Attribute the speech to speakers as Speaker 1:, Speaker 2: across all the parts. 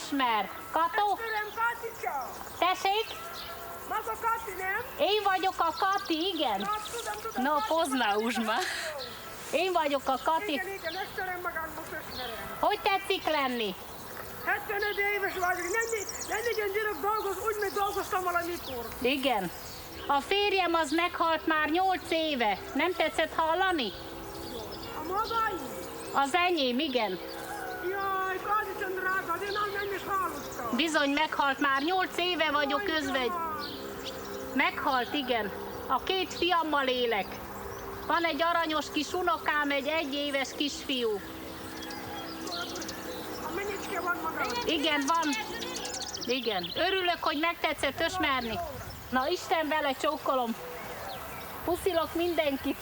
Speaker 1: ismer. Kató? Tessék?
Speaker 2: Maga Kati, nem?
Speaker 1: Én vagyok a Kati, igen.
Speaker 2: Na, tudom.
Speaker 1: No, poznál už ma. Én vagyok a Kati.
Speaker 2: Igen, Eszterem magát most ismerem.
Speaker 1: Hogy tetszik lenni?
Speaker 2: 75 éves vagyok, nem legyen gyerek dolgoz, úgy, mint dolgoztam valamikor.
Speaker 1: Igen. A férjem az meghalt már 8 éve. Nem tetszett hallani?
Speaker 2: A magai?
Speaker 1: Az enyém, igen.
Speaker 2: Jaj, Kadicsen drága, de nem is hallottam.
Speaker 1: Bizony meghalt már 8 éve vagyok közvegy. Meghalt, igen. A 2 fiammal élek. Van egy aranyos kis unokám, egy 1 éves kisfiú.
Speaker 2: A menyecske van maga.
Speaker 1: Igen, van. Igen. Örülök, hogy megtetszett ismerni. Na, Isten vele, csókolom. Puszilok mindenkit.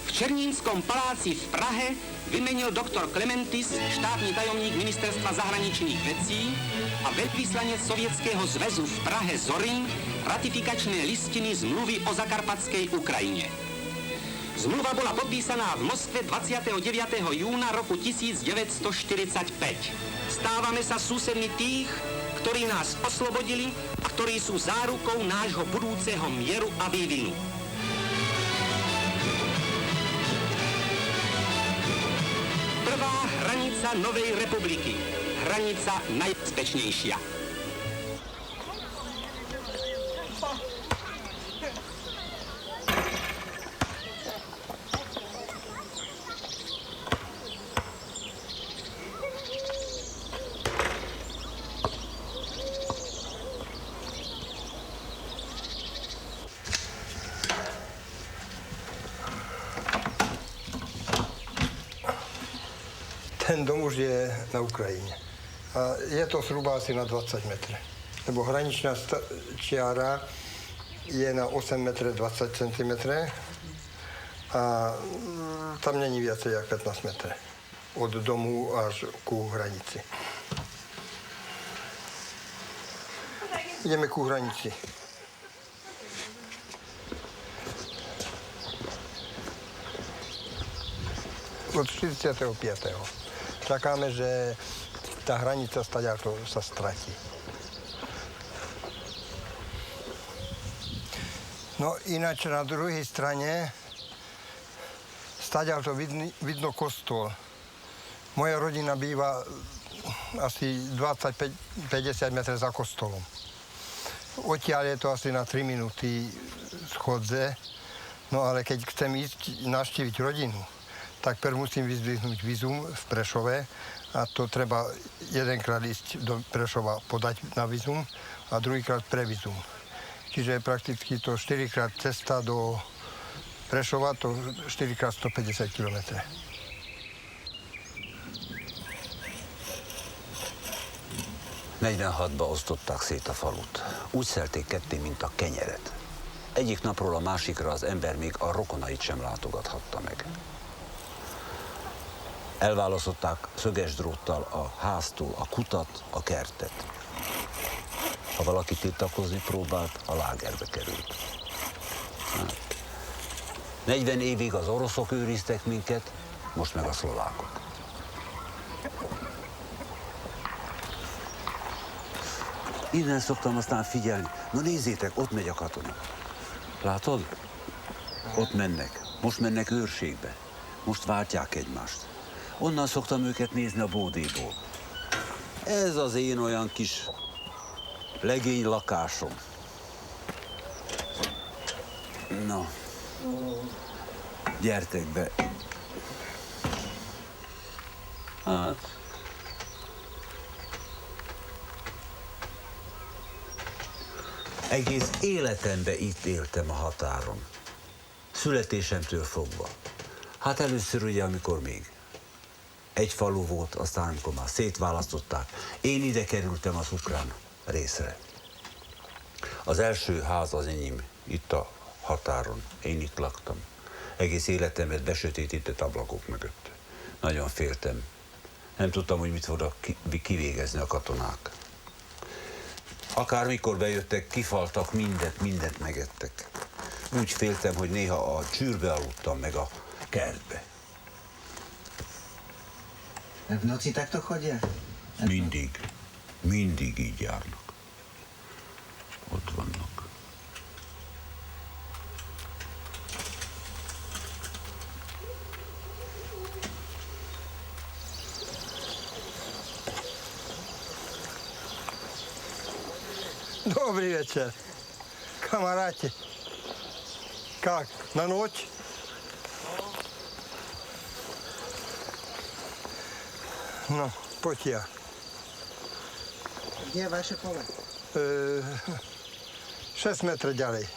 Speaker 3: V Černínskom paláci v Prahe vymenil doktor Klementis, štátny tajomník ministerstva zahraničných vecí a veľvyslanec Sovietskeho zväzu v Prahe Zorin ratifikačné listiny zmluvy o zakarpatskej Ukrajine. Zmluva bola podpísaná v Moskve 29. júna roku 1945. Stávame sa susedmi tých, ktorí nás oslobodili a ktorí sú zárukou nášho budúceho mieru a vývinu. Prvá hranica Novej republiky. Hranica najbezpečnejšia.
Speaker 4: Ten dom už je na Ukrajine. A je to zhruba asi na 20 metrov. Lebo hraničná čiara je na 8 metrov 20 cm a tam není viacej ako 15 metrov. Od domu až ku hranici. Ideme ku hranici. Od 45. Čakáme, že tá hranica staďato sa stratí. No ináč na druhej strane staďato vidno kostol. Moja rodina býva asi 25-50 metrov za kostolom. Odtiaľ je to asi na 3 minúty schodze, no ale keď chcem ísť navštíviť rodinu, tak prv musím vyzdvihnúť vízum v Prešove a to treba jedenkrát ísť do Prešova podať na vízum a druhýkrát pre vízum. Čiže prakticky to 4-krát cesta do Prešova, to 4-krát 150 km.
Speaker 5: ...46-ba osztották szét a falut. Úgy szelték ketté, mint a kenyeret. Egyik napról a másikra az ember még a rokonait sem látogathatta meg. Elválasztották szöges dróttal a háztól a kutat, a kertet. Ha valaki tiltakozni próbált, a lágerbe került. 40 évig az oroszok őriztek minket, most meg a szlovákok. Innen szoktam aztán figyelni. Na nézzétek, ott megy a katona. Látod? Ott mennek. Most mennek őrségbe. Most váltják egymást. Onnan szoktam őket nézni a bódéból. Ez az én olyan kis legény lakásom. Na, gyertek be. Hát... Egész életemben itt éltem a határon. Születésemtől fogva. Hát először ugye, amikor még egy falu volt, aztán amikor már szétválasztották, én ide kerültem az ukrán részre. Az első ház az enyém, itt a határon, én itt laktam. Egész életemet besötétített ablakok mögött. Nagyon féltem. Nem tudtam, hogy mit fognak kivégezni a katonák. Akármikor bejöttek, kifaltak, mindent megettek. Úgy féltem, hogy néha a csűrbe aludtam, meg a kertbe.
Speaker 6: W nocy tak to chodzi?
Speaker 5: Mindig így járnak. Ott vannak.
Speaker 4: Добрый вечер, камарати. Как, на ночь? Ну, потя.
Speaker 6: Gdzie wasze pole?
Speaker 4: 6 metrów dalej.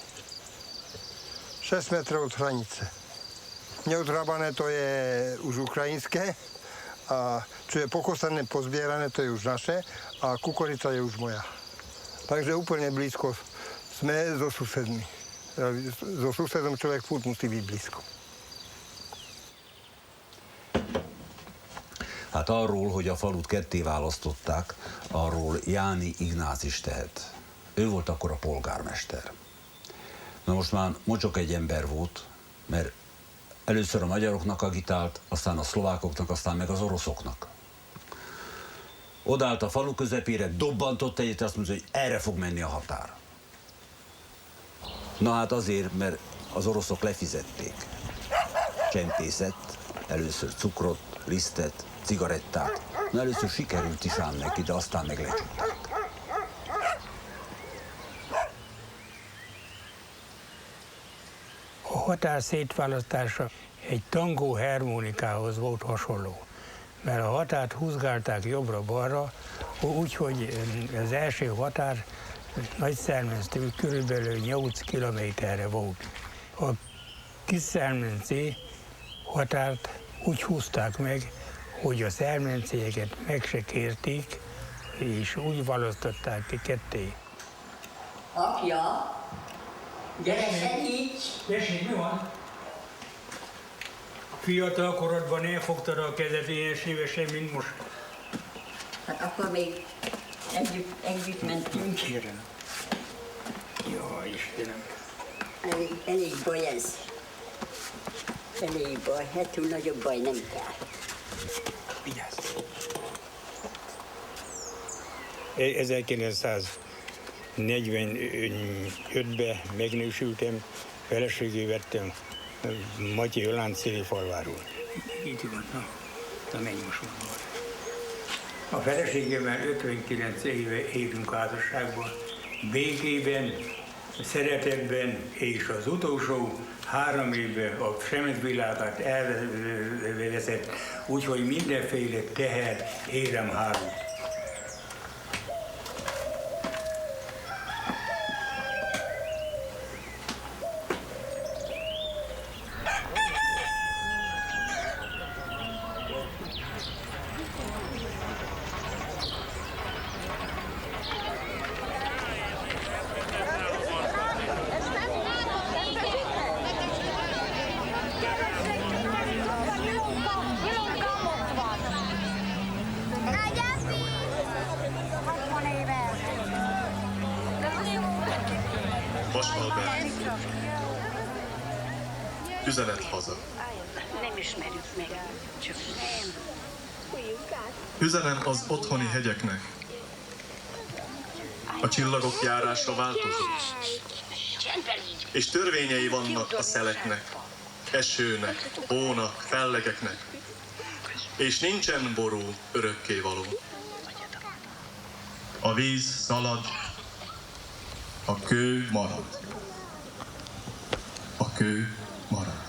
Speaker 4: 6 metrów od hranice. Neodhrabané to je už ukrajinské a čo je pokosané, pozbierané, to je už naše a kukurica je už moja. Takže úplne blízko sme so susedmi. So susedom človek furt musí byť blízko.
Speaker 5: Hát arról, hogy a falut ketté választották, arról Jáni Ignác is tehet. Ő volt akkor a polgármester. Na most már mocsok egy ember volt, mert először a magyaroknak agitált, aztán a szlovákoknak, aztán meg az oroszoknak. Odállt a falu közepére, dobbantott egyet, azt mondta, hogy erre fog menni a határ. Na hát azért, mert az oroszok lefizették. Csempészet, először cukrot, lisztet, cigarettát. Na először sikerült is ám neki, de aztán meg lecsukták.
Speaker 7: A határ szétválasztása egy tangó harmonikához volt hasonló. Mert a határt húzgálták jobbra-balra, úgyhogy az első határ Nagyszermenctől körülbelül 8 kilométerre volt. A Kiszermenci határt úgy húzták meg, hogy a szermencieket meg se kérték, és úgy választották ki ketté.
Speaker 8: Apja, gyere segíts!
Speaker 7: Tessék, mi van? Fiatal korodban elfogtad a kezed ilyen szívesen, mint most.
Speaker 8: Hát akkor még együtt mentünk.
Speaker 7: Kérem. Jaj, Istenem.
Speaker 8: Elég baj ez. Elég baj, hát túl nagyobb baj nem kell.
Speaker 7: Vigyázz! 1945-ben megnősültem, feleségül vettem Matyi Jolán Széli-Falváról. Így van, na menj most van. A feleségemmel 59 éve élünk házasságban, békében, szeretetben, és az utolsó 3 évben a semezvilágát elvezett, úgyhogy mindenféle teher érem hálót.
Speaker 9: Üzenet haza.
Speaker 8: Nem ismerjük meg, csak nem.
Speaker 9: Üzenem az otthoni hegyeknek. A csillagok járása változó. És törvényei vannak a szeleknek, esőnek, hónak, fellegeknek. És nincsen ború örökkévaló. A víz szalad, a kő marad. A kő marad.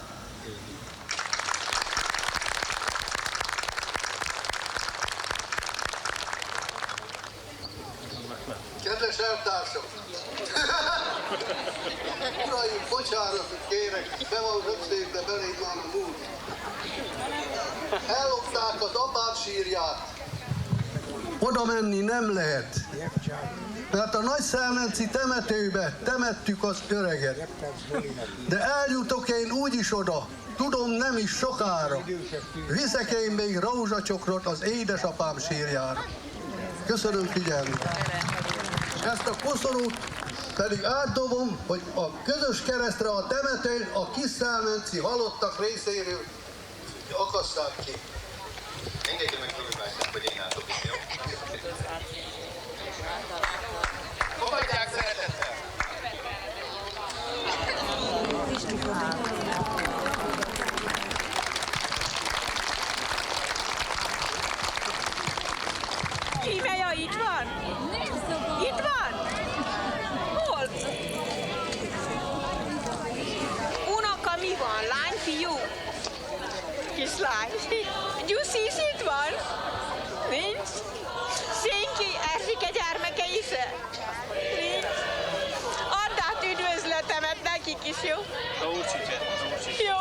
Speaker 10: Kedves eltársak! Uraim, bocsánatot kérek, be van rögzítve beléd már a múlt. Ellopták az apám sírját. Oda menni nem lehet. Mert a Nagyszámlánci temetőbe temettük az öreget. De eljutok én úgyis oda. Tudom, nem is sokára. Viszek én még rózsacsokrot az édesapám sírjára. Köszönöm figyelmet. Ezt a koszorút pedig átdobom, hogy a közös keresztre a temetőn a Kisszámlánci halottak részéről akasszák ki.
Speaker 9: Engedje meg fölülváltani, hogy én átdobom, jó? Fogadják szeretettel!
Speaker 2: Kímelja itt van? Itt van? Hol? Unoka mi van? Lány, fiú? Kislány. Gyuszi is itt van? Nincs? Szénki, Erzsike gyermeke is? Nincs? Add át üdvözletemet nekik is, jó? Jó.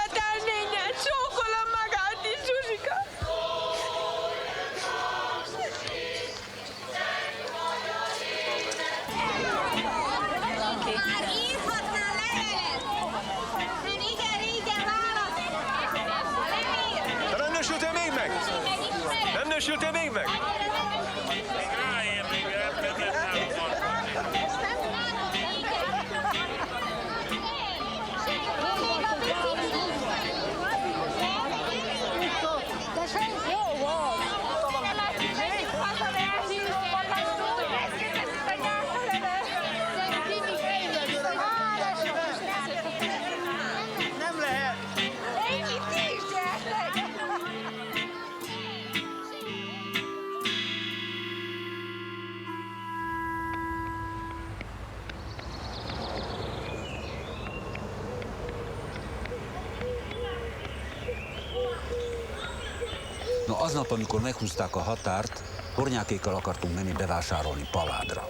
Speaker 2: Etelnényen csókolom magát is, Zsuzsika.
Speaker 11: Már írhatnál levelet! Mert igen, válasz!
Speaker 12: Nem nősültél még meg? Nem nősültél még meg?
Speaker 5: No, aznap, amikor meghúzták a határt, Hornyákékkal akartunk menni bevásárolni Paládra.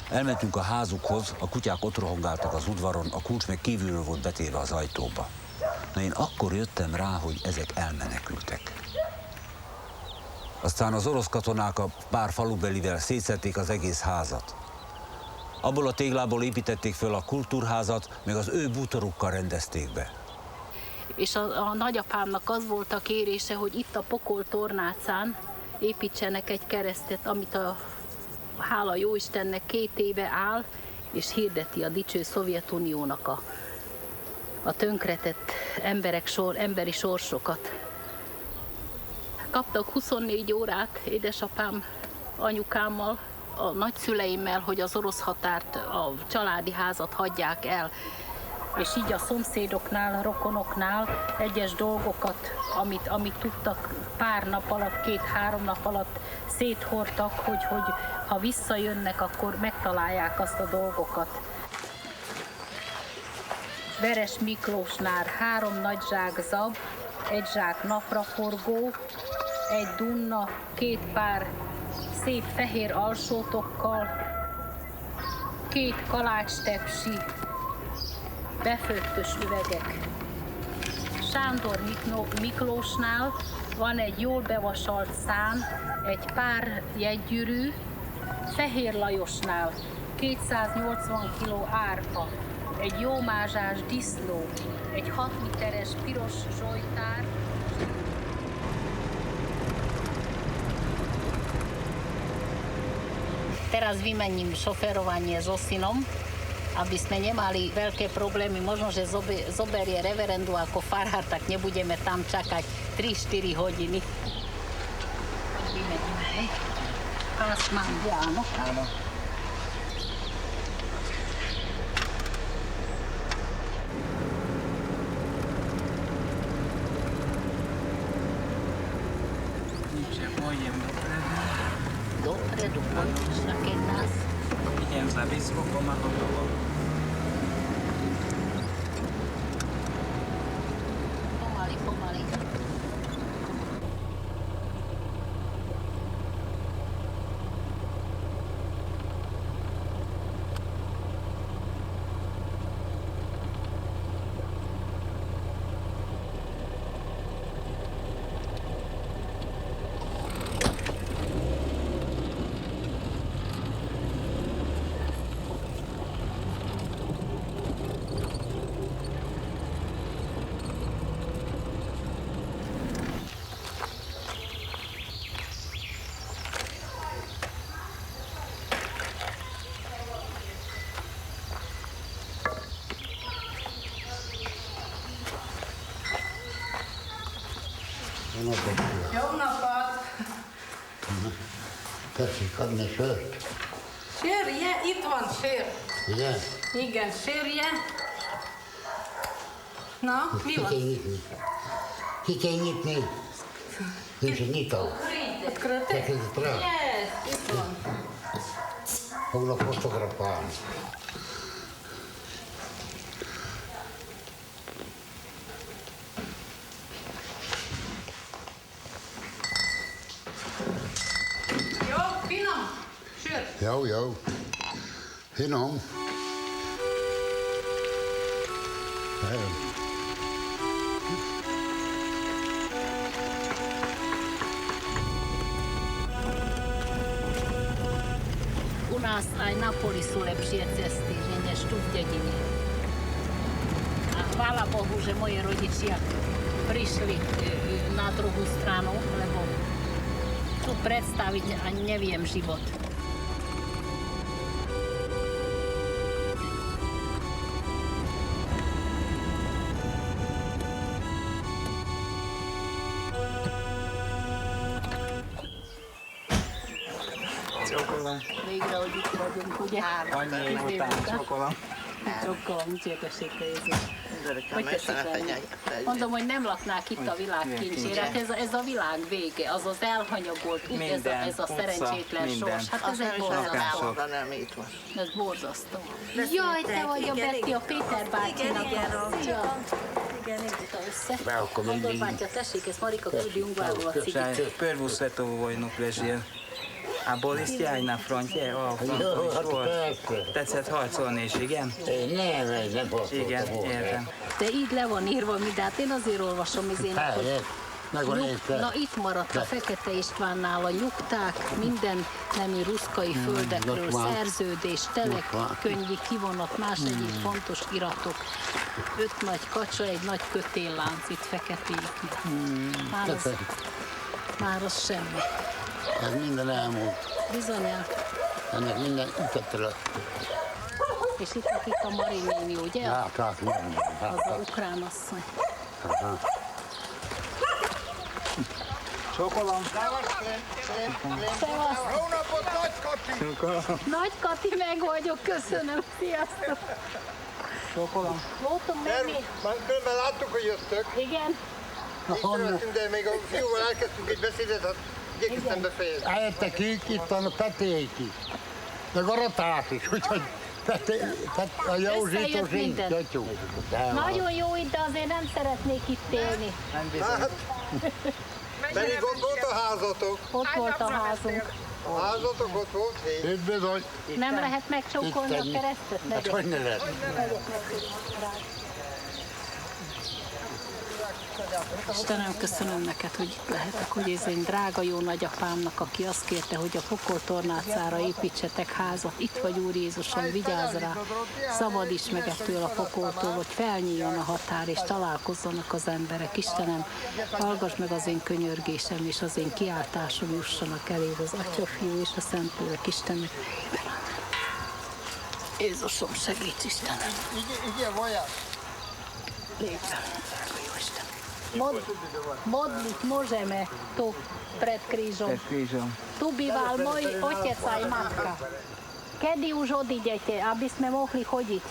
Speaker 5: Elmentünk a házukhoz, a kutyák ott rohangáltak az udvaron, a kulcs meg kívülről volt betéve az ajtóba. Na én akkor jöttem rá, hogy ezek elmenekültek. Aztán az orosz katonák a pár falubelivel szétszették az egész házat. Abból a téglából építették föl a kultúrházat, meg az ő bútorukkal rendezték be.
Speaker 1: És a nagyapámnak az volt a kérése, hogy itt a Pokol tornácán építsenek egy keresztet, amit a hála Jóistennek 2 éve áll, és hirdeti a dicső Szovjetuniónak a tönkretett emberi sorsokat. Kaptak 24 órát édesapám anyukámmal, a nagyszüleimmel, hogy az orosz határt, a családi házat hagyják el. És így a szomszédoknál, a rokonoknál egyes dolgokat, amit tudtak, pár nap alatt, 2-3 nap alatt széthordtak, hogy ha visszajönnek, akkor megtalálják azt a dolgokat. Veres Miklósnál 3 nagy zsák zab, 1 zsák napraforgó, 1 dunna, 2 pár szép fehér alsótokkal, 2 kalácstepsi, befőttös üvegek. Sándor Miklósnál van egy jól bevasalt szán, egy pár jegygyűrű, Fehér Lajosnál 280 kg árpa, egy jó mázsás disznó, egy 6 literes piros zsojtár. Teraz vymením šoferovanie s osinom, aby sme nemali veľké problémy. Možno, že zoberie reverendu ako farár, tak nebudeme tam čakať 3-4 hodiny. Vymeníme. Pás mám, áno? Áno. Dopredu, poďš na keď nás.
Speaker 13: Idem za biskupom a hotovo.
Speaker 1: Pomaly.
Speaker 14: Jó napot!
Speaker 15: Tessék adni sört?
Speaker 14: Sörje? Itt van sör.
Speaker 15: Igen?
Speaker 14: Igen, sörje. Na, mi van?
Speaker 15: Ki kell nyitni? Nincs egy nyitó.
Speaker 14: Открыто? Yes, itt van.
Speaker 15: Fognak fotografálni.
Speaker 14: Jó, finom sör.
Speaker 15: Jó. Finom.
Speaker 1: U nas, a i Napoli su lepšie cesty, že než tu v dedine. A hvala Bohu, že moji rodičia prišli na druhú stranu, lebo tu predstaviť ani neviem život.
Speaker 13: Csókolom.
Speaker 1: Végre, hogy itt vagyunk, ugye?
Speaker 13: Annyi év után csókolom.
Speaker 1: Csókolom, dicsértessék Jézus. Hogy tetszik velünk? Mondom, hogy nem laknák itt a világ kincsére. Ez a világ vége, az az elhanyagolt, úgy ez a szerencsétlen sors. Hát ez egy borzasztó. Ez borzasztó. Jaj, te vagy a Betty, a Péter bácsinak. Szia! Igen, össze. Mondod, bátya, tessék, ezt Marika küldi Ungvárból a cigit.
Speaker 13: Prvu svetovu vojnu prežil. A boli ste aj na fronte? A fronton is volt? Tetszett harcolni is, igen?
Speaker 15: Nem volt.
Speaker 13: Igen, értem.
Speaker 1: De így le van írva mi, de hát én azért olvasom izének, hogy na itt maradt a Fekete Istvánnál a nyugták, minden nemű ruszkai földekről, szerződés, telekönyvi kivonat, más egyéb fontos iratok. 5 nagy kacsa, egy nagy kötéllánc itt feketéknek. Már az semmi.
Speaker 15: Ez minden elmúlt.
Speaker 1: Bizonyán.
Speaker 15: Ennek minden ütetről.
Speaker 1: És itt lakik a Mari néni, ugye?
Speaker 15: Hát,
Speaker 1: az a ukrán asszony.
Speaker 13: Csókolom.
Speaker 1: Szevasz.
Speaker 4: Jó napot, Nagy Kati!
Speaker 1: Nagy Kati, meg vagyok, köszönöm, sziasztok!
Speaker 13: Csókolom.
Speaker 1: Voltunk meg mi?
Speaker 4: Különben láttuk, hogy jöttök.
Speaker 1: Igen.
Speaker 4: Itt de még a fiúval elkezdtünk egy beszédet, hát igyekeztem befejezni.
Speaker 15: Eljöttek itt van a Peték is. Meg a Ratás is, úgyhogy a Józsitós így.
Speaker 1: Nagyon jó itt, de azért nem szeretnék itt élni.
Speaker 13: Nem bizony.
Speaker 4: Pedig ott volt a házatok.
Speaker 1: Ott volt a házunk.
Speaker 4: A házatok ott volt?
Speaker 15: Itt bizony.
Speaker 1: Nem lehet megcsókolni a keresztet?
Speaker 15: Hát hogy ne lehet?
Speaker 1: Istenem, köszönöm neked, hogy itt lehetek, hogy ez én drága jó nagyapámnak, aki azt kérte, hogy a pokoltornácára építsetek házat. Itt vagy, Úr Jézusom, vigyázz rá, szabadíts meg ettől a pokoltól, hogy felnyíljon a határ, és találkozzanak az emberek. Istenem, hallgass meg az én könyörgésem, és az én kiáltásom jussanak eléd az Atya, Fiú és a Szentlélek Istennek nevében. Jézusom, segíts, Istenem!
Speaker 4: Igen, vaját!
Speaker 1: Légy velünk, jó Isten! Modliť môžeme tu pred krížom. Tu býval môj otec aj matka. Kedy už odídete, aby sme mohli chodiť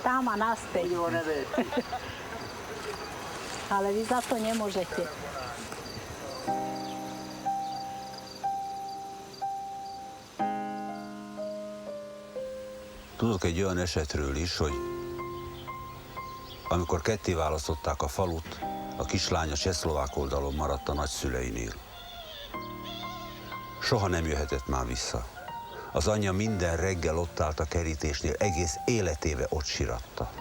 Speaker 1: tam a naspäť? Ale vy za to nemôžete.
Speaker 5: Tudok egy olyan esetről is, hogy amikor ketté választották a falut, a kislánya csehszlovák oldalon maradt a nagyszüleinél. Soha nem jöhetett már vissza. Az anyja minden reggel ott állt a kerítésnél, egész életébe ott síratta.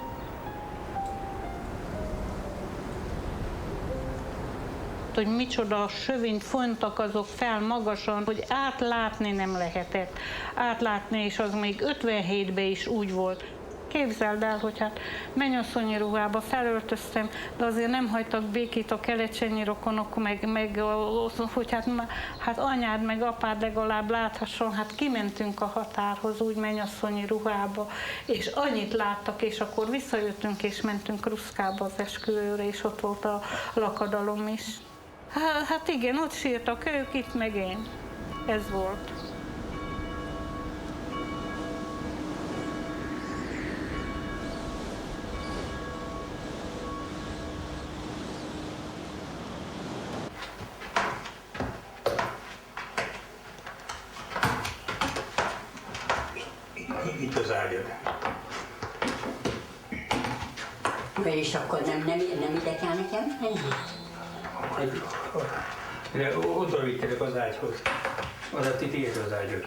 Speaker 16: Hogy micsoda sövényt fontak azok fel magasan, hogy átlátni nem lehetett. Átlátni, és az még 57-ben is úgy volt. Képzeld el, hogy hát mennyasszonyi ruhába felöltöztem, de azért nem hagytak békét a kelecsenyi rokonok, meg hogy hát anyád meg apád legalább láthasson, hát kimentünk a határhoz úgy mennyasszonyi ruhába, és annyit láttak, és akkor visszajöttünk, és mentünk Ruszkába az esküvőre, és ott volt a lakadalom is. Hát igen, ott sírtak ők, itt meg én. Ez volt.
Speaker 7: Itt az ágyad.
Speaker 8: És akkor nem ide kell nekem menni?
Speaker 7: De oda vittelek az ágyhoz. Az a tiéd az ágyat.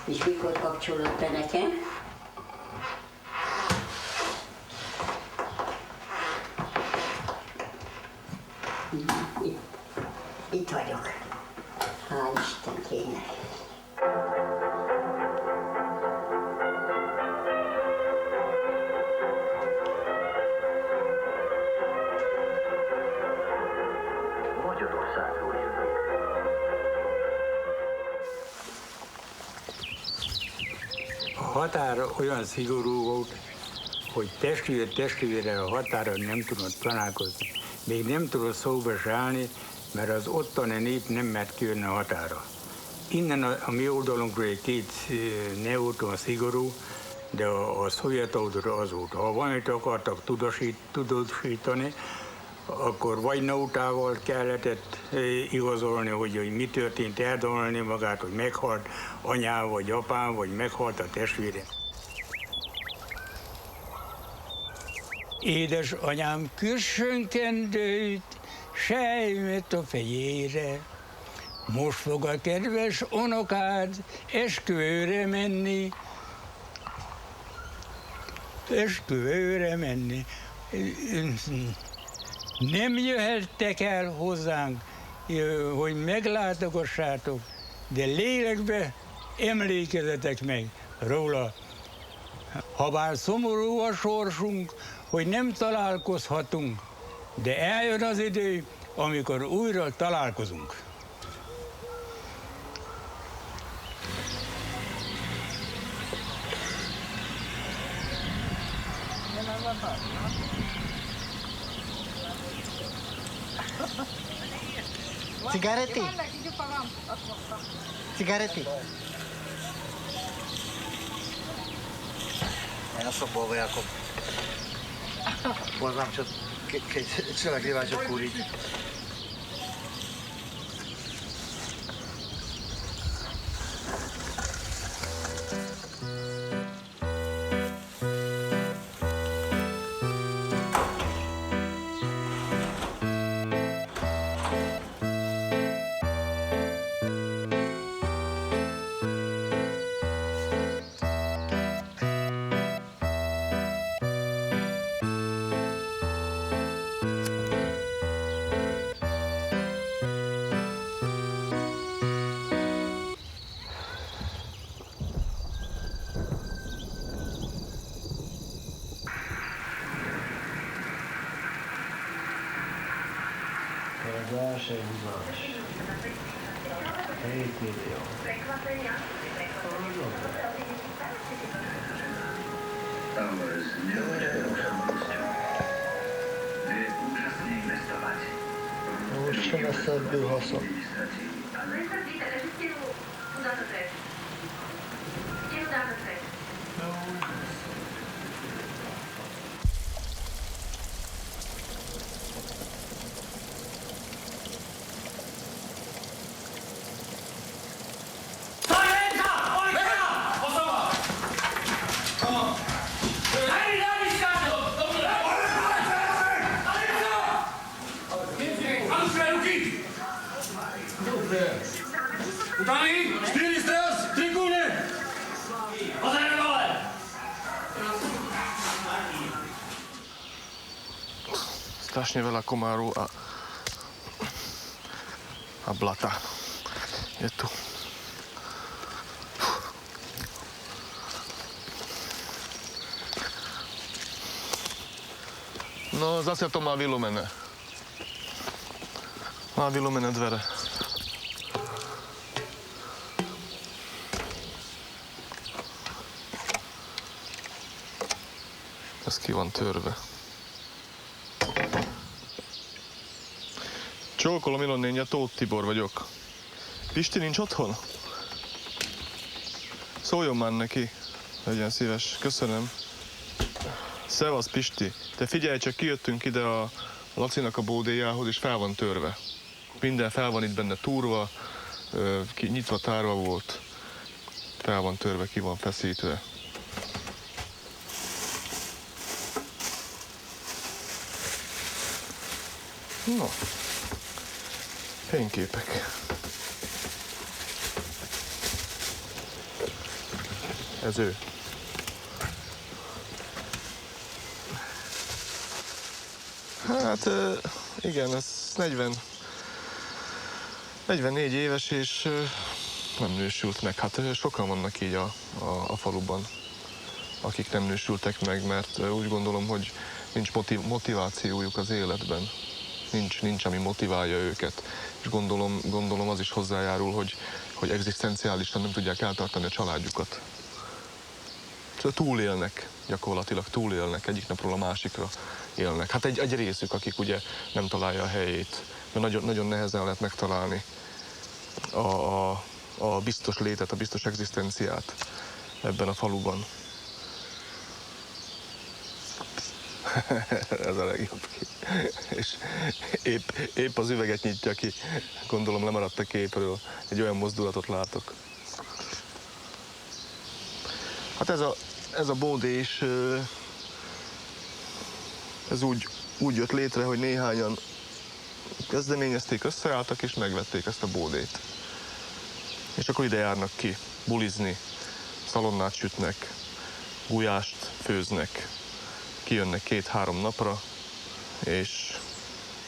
Speaker 8: És mikor kapcsolod be nekem? Itt vagyok. Hál' Istenkének.
Speaker 17: Magyarországról jövök.
Speaker 7: A határ olyan szigorú volt, hogy testvér testvérrel a határon nem tudott találkozni. Még nem tudott szóba se állni, mert az ottani nép nem mert kijönni a határa. Innen a mi oldalunkról egy két ne volt olyan szigorú, de a szovjet oldalra az volt. Ha valamit akartak tudósítani, akkor vagy nautával kellett igazolni, hogy mi történt, eldolni magát, hogy meghalt anyám vagy apám, vagy meghalt a testvére. Édesanyám köszönkendőt, sejmet a fejére. Most fog a kedves unokád esküvőre menni. Esküvőre menni. Nem jöhettek el hozzánk, hogy meglátogassátok, de lélekbe emlékezzetek meg róla. Habár szomorú a sorsunk, hogy nem találkozhatunk, de eljön az idő, amikor újra találkozunk.
Speaker 6: Cigarety? Cigarety? Ja som bol vojakom. Poznám, čo, keď človek nemá čo kúriť.
Speaker 17: Húzás, egy húzás. 7 millió. Už čo na sebe hlasov.
Speaker 9: Strašne veľa komárov a blata je tu. No, zase to má vylomené. Má vylomené dvere. Ez ki van törve.
Speaker 12: Csókolom, Ilonnénye, Tóth Tibor vagyok. Pisti nincs otthon? Szóljon már neki. Legyen szíves. Köszönöm. Szevasz, Pisti. Te figyelj csak, kijöttünk ide a Lacinak a bódéjához, és fel van törve. Minden fel van itt benne túrva, nyitva, tárva volt. Fel van törve, ki van feszítve. No. Fényképek. Ez ő. Hát igen, ez 44 éves, és nem nősült meg. Hát sokan vannak így a faluban, akik nem nősültek meg, mert úgy gondolom, hogy nincs motivációjuk az életben. Nincs, ami motiválja őket. És gondolom az is hozzájárul, hogy egzisztenciálisan nem tudják eltartani a családjukat. Szóval túlélnek, gyakorlatilag túlélnek, egyik napról a másikra élnek. Hát egy részük, akik ugye nem találja a helyét, mert nagyon nehezen lehet megtalálni a biztos létet, a biztos egzisztenciát ebben a faluban. Ez a legjobb kép. És épp az üveget nyitja ki. Gondolom lemaradt a képről. Egy olyan mozdulatot látok. Hát ez a bódés, ez úgy jött létre, hogy néhányan kezdeményezték, összeálltak és megvették ezt a bódét. És akkor ide járnak ki, bulizni, szalonnát sütnek, gulyást főznek, kijönnek 2-3 napra, és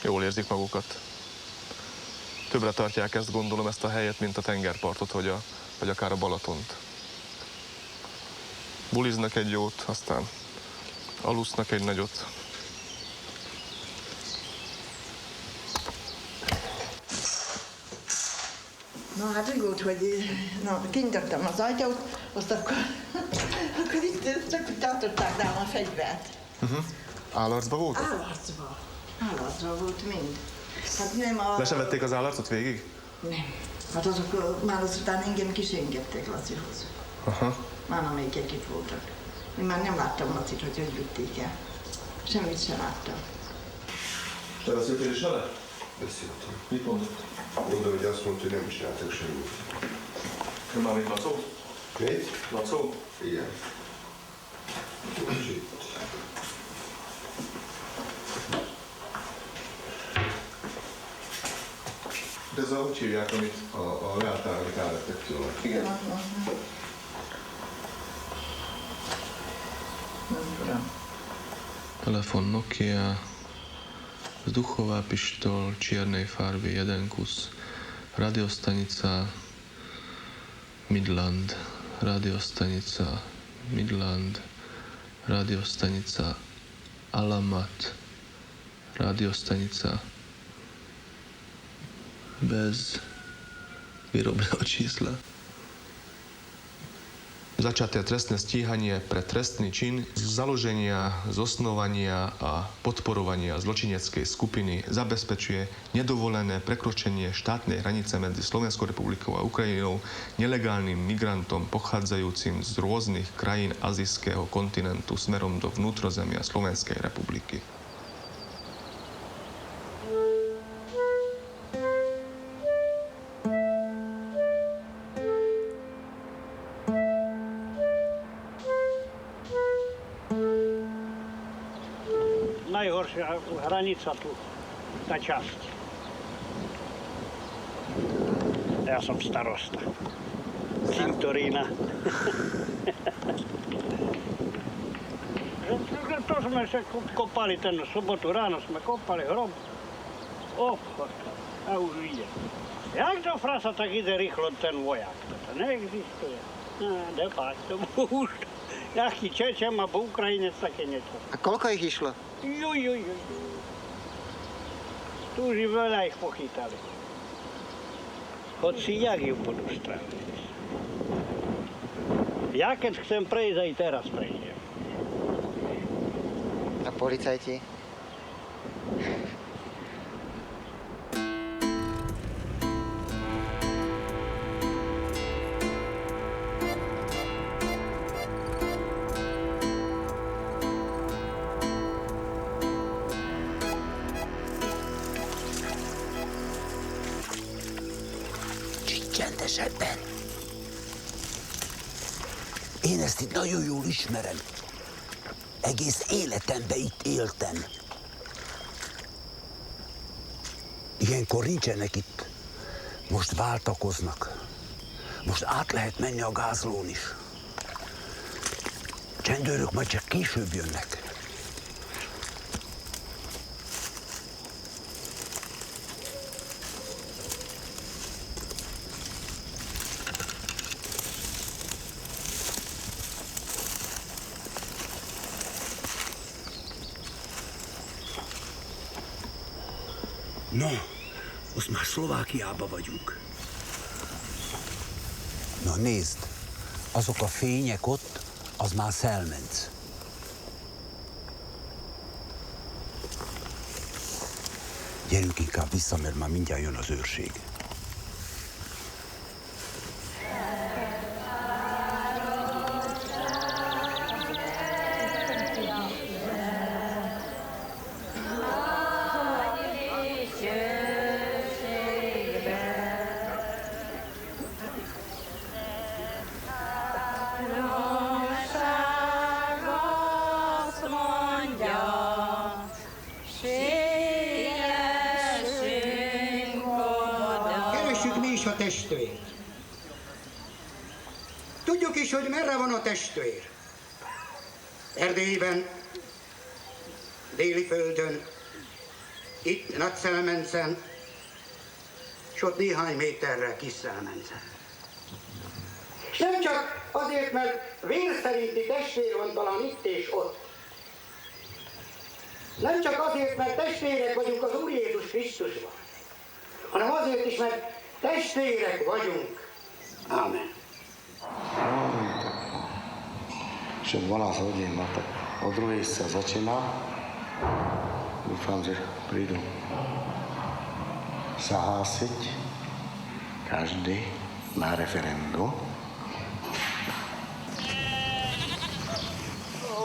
Speaker 12: jól érzik magukat. Többre tartják ezt, gondolom, ezt a helyet, mint a tengerpartot, vagy akár a Balatont. Buliznak egy jót, aztán alusznak egy nagyot.
Speaker 18: Na hát úgy volt, hogy kinyitottam az ajtót, azt akkor itt csak tartották nálam a fegyvert.
Speaker 12: Állarcba voltak?
Speaker 18: Állarcba volt mind. Hát nem a...
Speaker 12: Le se vették az állarcot végig?
Speaker 18: Nem. Hát azok már azután engem kisengedtek Lacihoz.
Speaker 12: Aha.
Speaker 18: Már amelyikek itt voltak. Én már nem láttam Lacit, hogy vitték el. Semmit sem láttam.
Speaker 12: Te beszéltél is vele?
Speaker 19: Beszéltem.
Speaker 12: Mit mondott?
Speaker 19: Mondom, hogy azt mondta, hogy nem csináltak semmit.
Speaker 12: Már mint Lacó?
Speaker 19: Mit?
Speaker 12: Lacó?
Speaker 19: Igen.
Speaker 12: De ez úgy hívják, amit a leáltál, amit elvettek tőle. Igen.
Speaker 18: Nem tudom.
Speaker 12: Telefon Nokia, vzduchová pištol čiernej farby, jeden kus. Radiostanica Midland, radiostanica Midland, radiostanica Alamat, radiostanica bez výrobného čísla. Začaté trestné stíhanie pre trestný čin založenia, zosnovania a podporovania zločineckej skupiny zabezpečuje nedovolené prekročenie štátnej hranice medzi Slovenskou republikou a Ukrajinou nelegálnym migrantom pochádzajúcim z rôznych krajín azijského kontinentu smerom do vnútrozemia Slovenskej republiky.
Speaker 20: Najhoršia hranica tu, tá časť. Ja som starosta. Cintorína. To sme sa kopali ten sobotu ráno, sme kopali hrob. Obchod. A už ide. Jak to frasa, tak ide rýchlo ten vojak. To neexistuje. De facto, už. Jaký Čečem a Ukrajinec také niečo.
Speaker 6: A koľko ich išlo?
Speaker 20: Juj. Tu už veľa ich pochytali. Hoci jak ju budú stráviť. Ja keď chcem prejsť, aj teraz prejdem.
Speaker 6: A policajti?
Speaker 5: esetben. Én ezt itt nagyon jól ismerem. Egész életemben itt éltem. Ilyenkor nincsenek itt. Most váltakoznak. Most át lehet menni a gázlón is. Csendőrök majd csak később jönnek. Na, most már Szlovákiába vagyunk. Na nézd, azok a fények ott, az már Szelmenc. Gyerünk inkább vissza, mert már mindjárt jön az őrség.
Speaker 21: Tudjuk is, hogy merre van a testvér. Erdélyben, déli földön, itt Nagyszelmencen, s ott néhány méterre Kisszelmencen. És nem csak azért, mert vér szerinti testvér van talán itt és ott. Nem csak azért, mert testvérek vagyunk az Úr Jézus Krisztusban, hanem azért is, mert testvérek vagyunk. Amen.
Speaker 6: Že 12 hodín máte. O 2 sa začína. Dúfam, že prídu sa hlásiť každý na referendum.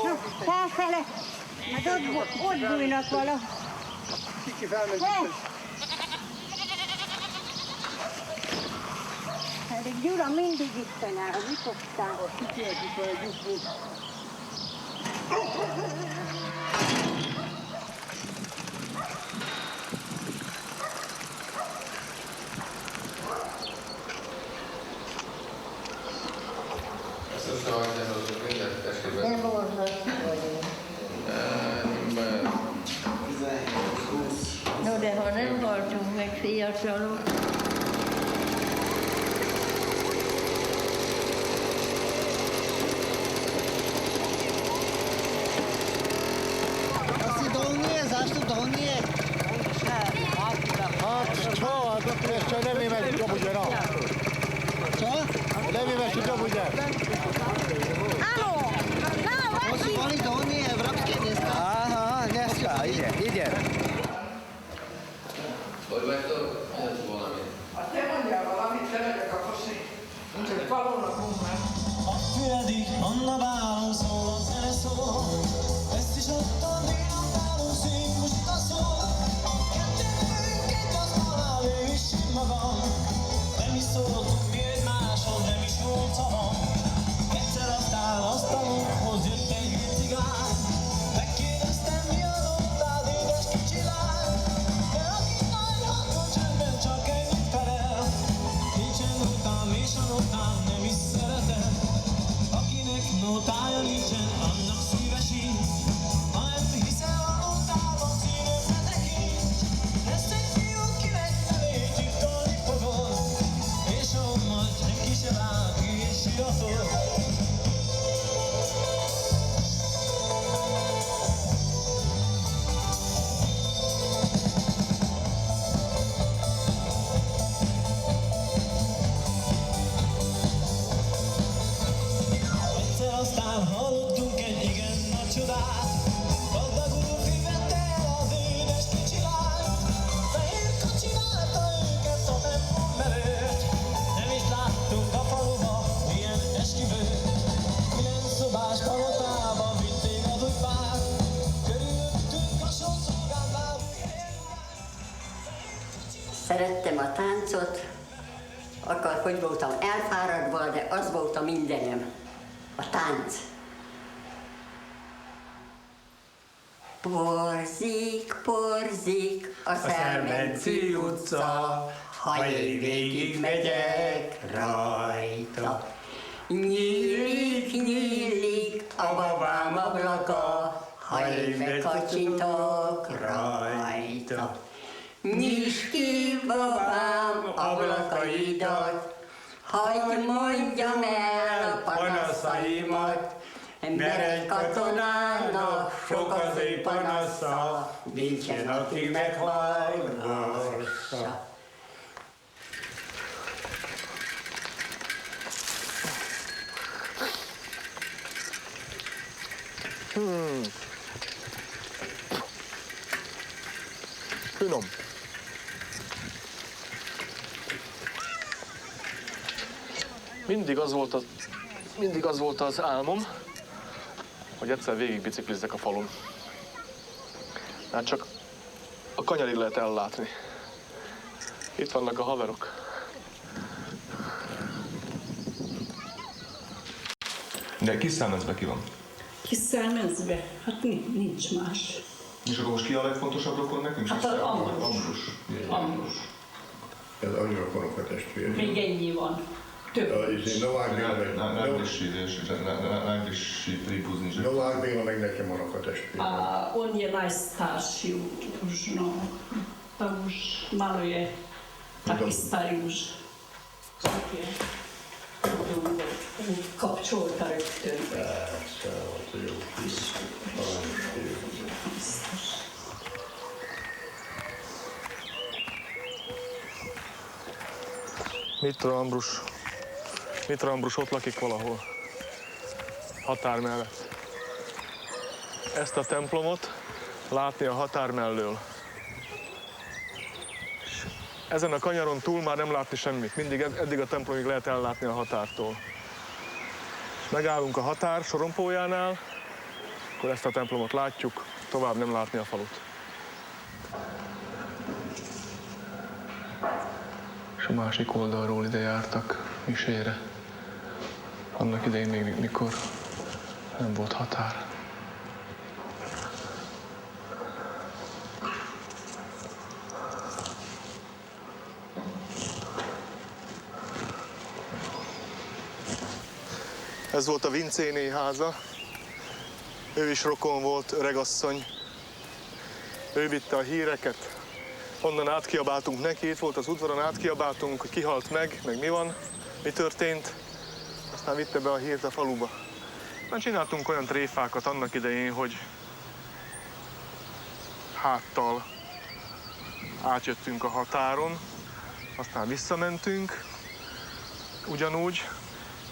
Speaker 11: No, felfele. Hát ott bújnak vala.
Speaker 15: Kiki felmegy.
Speaker 11: Pedig Gyura mindig itt áll, a vitogtán.
Speaker 15: Kikéltik fel egy gyufót.
Speaker 11: Nem volt no, de ha nem haltunk meg fiatalok.
Speaker 15: Čo nevieme, čo bude, no. Čo? Nevieme, čo bude.
Speaker 11: Áno!
Speaker 15: Oni do Unie Európskej dneska. Aha, dneska, ide.
Speaker 22: Hogy vagytok? Ez valami.
Speaker 2: Hát te mondjál valamit, te megyek a foszi. Nincs egy falónak már.
Speaker 23: A füledig, Anna bálom szól, a zene szól. Ezt is adtam, néha bálom szép, most a szól. Magam. Nem is szóltunk mi egymáshoz, nem is volt szavam. Egyszer aztán asztalunkhoz jött egy hűcigány. Megkérdeztem, mi adottád, édes kicsi lány. De akit nagy hangon csendben csak ennyit felel. Nincsen után, és a notám nem is szeretem. Akinek notája nincsen, annak szíve sincs. Ha nem hiszel a notában, szívemre tekint. Ezt egy fiú kinek felét tippolni fogod. És onnan senki se vág, és siratod. Egyszer aztán hallottunk egy igen nagy csodát. Gazdagul fivette el az édes kicsi lány. Fehér kocsi várta őket a templom előtt. Nem is láttunk a faluba ilyen esküvőt. 9 szobás palotában vitték az új pár. Körülöttünk a sorszolgán bábú.
Speaker 8: Szerettem a táncot, Akkor hogy voltam elfáradva, de az volt a mindenem. A tánc. Porzik, porzik a Szermenci utca, ha én végig megyek rajta. Nyílik, nyílik a babám ablaka, ha én megkacsintok rajta. Nyisd ki, babám, ablakaidat, hagyd mondjam el panaszaimat, mert egy katonának sok az ő panasza, nincsen, aki meghallgassa.
Speaker 12: Finom. Mindig az volt az álmom, hogy egyszer végig biciklizzek a falun. Hát csak a kanyarig lehet ellátni. Itt vannak a haverok. De kis Számezbe ki van?
Speaker 3: Kis Számezbe? Hát nincs más.
Speaker 12: És akkor most ki a legfontosabb rokon nekünk?
Speaker 3: Hát az Ambrus. Ambrus.
Speaker 19: Ez anyurokonok a testvér.
Speaker 3: Még ennyi van. Több.
Speaker 19: Novák Béla meg nekem vannak a testvér.
Speaker 3: On je najstarší už, no. Tak už maluje taký starý už. Kapcsolta rögtön.
Speaker 19: Persze, az jó kis.
Speaker 12: Mitra Ambrus ott lakik valahol, határ mellett. Ezt a templomot látni a határ mellől. Ezen a kanyaron túl már nem látni semmit, eddig a templomig lehet ellátni a határtól. Megállunk a határ sorompójánál, akkor ezt a templomot látjuk, tovább nem látni a falut. És a másik oldalról ide jártak misére. Annak idején még mikor nem volt határ. Ez volt a Vincéné háza. Ő is rokon volt, öregasszony. Ő vitte a híreket. Onnan átkiabáltunk neki, itt volt az udvaron, átkiabáltunk, hogy kihalt meg mi van, mi történt. Aztán vitte be a hírt a faluba. Már csináltunk olyan tréfákat annak idején, hogy háttal átjöttünk a határon, aztán visszamentünk, ugyanúgy,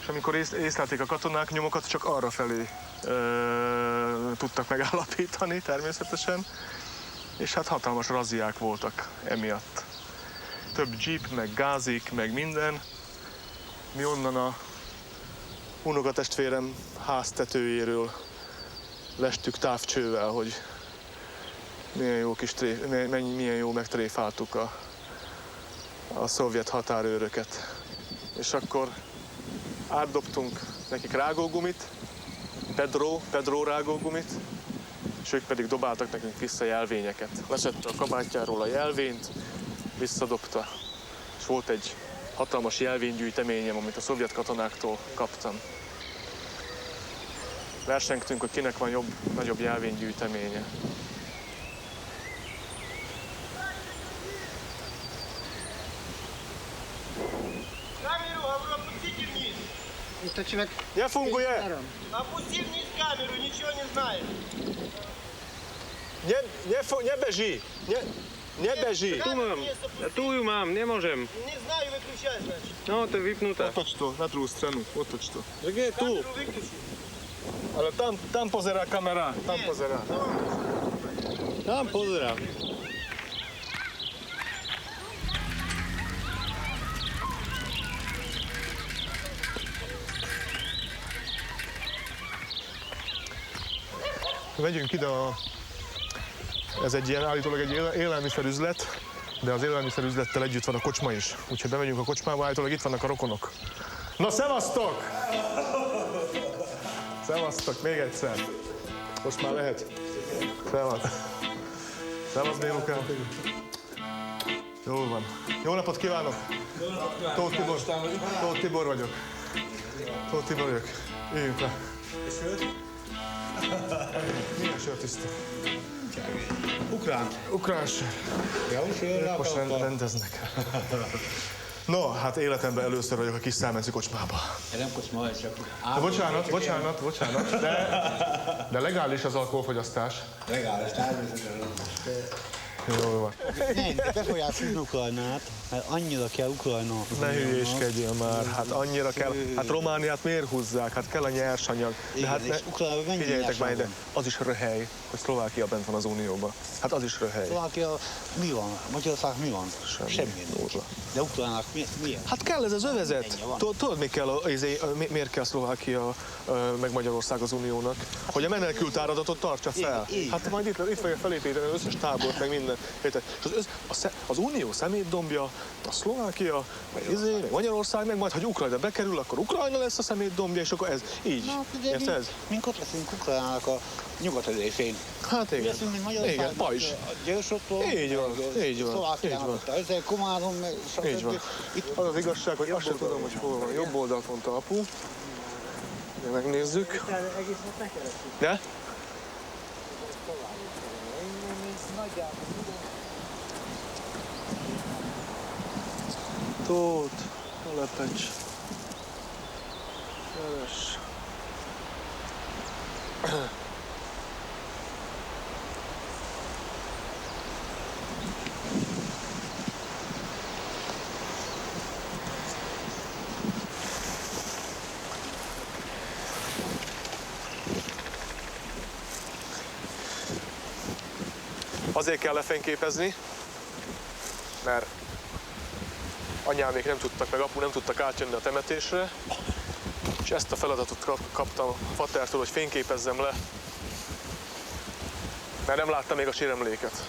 Speaker 12: és amikor észlelték a katonák, nyomokat csak arra felé tudtak megállapítani természetesen, és hát hatalmas razziák voltak emiatt. Több jeep, meg gázik, meg minden. Mi onnan a unokatestvérem háztetőjéről lestük távcsővel, hogy milyen jó megtréfáltuk a szovjet határőröket. És akkor átdobtunk nekik rágógumit, Pedro rágógumit, és ők pedig dobáltak nekünk vissza jelvényeket. Leszette a kabátjáról a jelvényt, visszadobta, és volt egy hatalmas jelvénygyűjteményem, amit a szovjet katonáktól kaptam. Versengtünk, hogy kinek van nagyobb jelvénygyűjteménye.
Speaker 20: Я
Speaker 12: фунгуя.
Speaker 20: Опусти вниз камеру, ничего не знаешь.
Speaker 12: Nie beží. Nie beží.
Speaker 20: Tu ju mám, nemôžem.
Speaker 2: Не знаю, выключай, значит.
Speaker 20: No, to je vypnutá.
Speaker 12: Otoč to na druhú stranu, otoč to.
Speaker 20: Tak je tu.
Speaker 12: Ale tam pozerá kamera, tam pozerá.
Speaker 20: Tam pozerá.
Speaker 12: Megyünk ide, ez egy ilyen állítólag egy élelmiszerüzlet, de az élelmiszerüzlettel együtt van a kocsma is. Úgyhogy bemegyünk a kocsmába, állítólag itt vannak a rokonok. Na, szevasztok! Szevasztok, még egyszer. Most már lehet. Szevasz. Szevasz, délukán. Jól van. Jó napot kívánok! Tóth Tibor vagyok. Tóth Tibor vagyok. Üljünk le. Milyen sört isztok? Ukrán sör. Most rendeznek. No, hát életemben először vagyok a kis Szájmenci kocsmában.
Speaker 5: Nem kocsma, csak...
Speaker 12: Bocsánat, de legális az alkoholfogyasztás.
Speaker 5: Legális, természetesen.
Speaker 12: Jól van.
Speaker 10: Nem, befolyásolni Ukrajnát, mert annyira kell Ukrajna.
Speaker 12: Ne hülyéskedjél már, hát annyira kell. Hát Romániát miért húzzák? Hát kell a nyersanyag. De hát
Speaker 10: és Ukrajnában mennyi
Speaker 12: figyeljetek már ide,
Speaker 10: nyersanyag
Speaker 12: az is röhely, hogy Szlovákia bent van az Unióban. Hát az is röhely.
Speaker 10: Szlovákia mi van? Magyarország mi van? Semmi. De Ukrajnának miért?
Speaker 12: Hát kell ez az övezet. Tudod, miért kell Szlovákia meg Magyarország az Uniónak? Hogy a menekült áradatot tartsa fel. Hát majd itt fogja felépíteni az összes tábort, meg minden. És az Unió szemétdombja, a Szlovákia, meg Magyarország, meg majd, hogy Ukrajna bekerül, akkor Ukrajna lesz a szemétdombja, és akkor ez így. Érted?
Speaker 10: Mink ott leszünk Ukrajnának a nyugat részén.
Speaker 12: Hát igen. Igen, Pajzs.
Speaker 10: Győrsottól.
Speaker 12: Így van.
Speaker 10: Szlovákiának. Ezzel Komárom, meg stb.
Speaker 12: Így van. Az az igazság, hogy azt sem tudom, hogy hol van. Jobb oldalt mondta apu. De megnézzük. De? Tóth, ne lepecs. Keres. Azért kell lefényképezni, mert anyám még nem tudtak, meg apu nem tudtak átjönni a temetésre, és ezt a feladatot kaptam a fatertől, hogy fényképezzem le, mert nem láttam még a síremléket.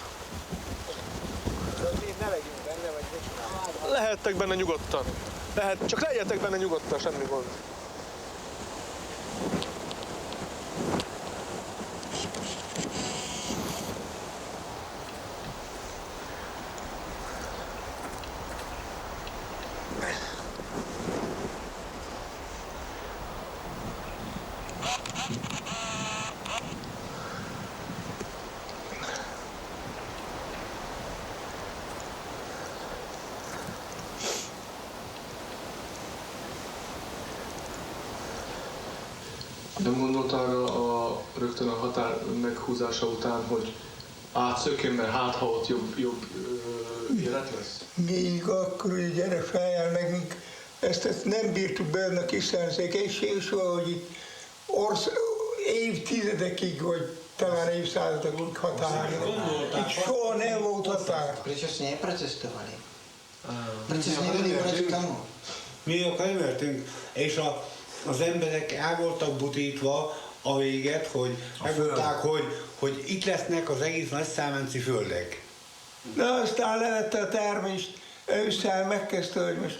Speaker 10: Ne legyünk benne, vagy mit csinálunk?
Speaker 12: Lehettek benne nyugodtan. Csak legyetek benne nyugodtan, semmi gond. Nem gondoltál rögtön a határ meghúzása után, hogy átszökjön, mert hát ha ott jobb élet lesz?
Speaker 13: Még akkor, hogy a gyerek feljár nekünk, ezt nem bírtuk be a kiszállszék, és valahogy itt évtizedekig, vagy talán évszázadokig határon. Itt soha nem volt határ.
Speaker 14: Prečo ste neprotestovali? Prečo ste neboli proti tomu?
Speaker 10: Mi akkor mertünk, és az emberek el voltak butítva a véget, hogy megmondták, hogy itt lesznek az egész nagyszájmenci földek.
Speaker 13: De aztán levette a termést, ősszel megkezdte, hogy most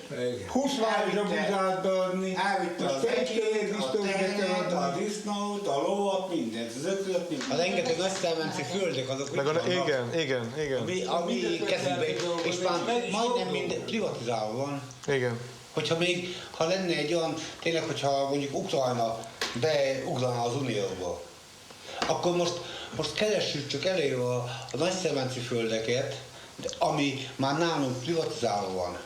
Speaker 13: 20 városra buzát beadni.
Speaker 10: Elvitte az egyét, a tehenet, a disznót, a lovat, mindent, az öklöt, mindent. A rengeteg nagyszájmenci földek azok
Speaker 12: meg igen.
Speaker 10: Ami kezükbe, és már majdnem minden privatizálva van.
Speaker 12: Igen.
Speaker 10: Hogyha még, ha lenne egy olyan, tényleg, hogyha mondjuk Ukrajna beugrana az Unióba, akkor most keressük csak elő a nagyszájmenci földeket, ami már nálunk privatizálva van.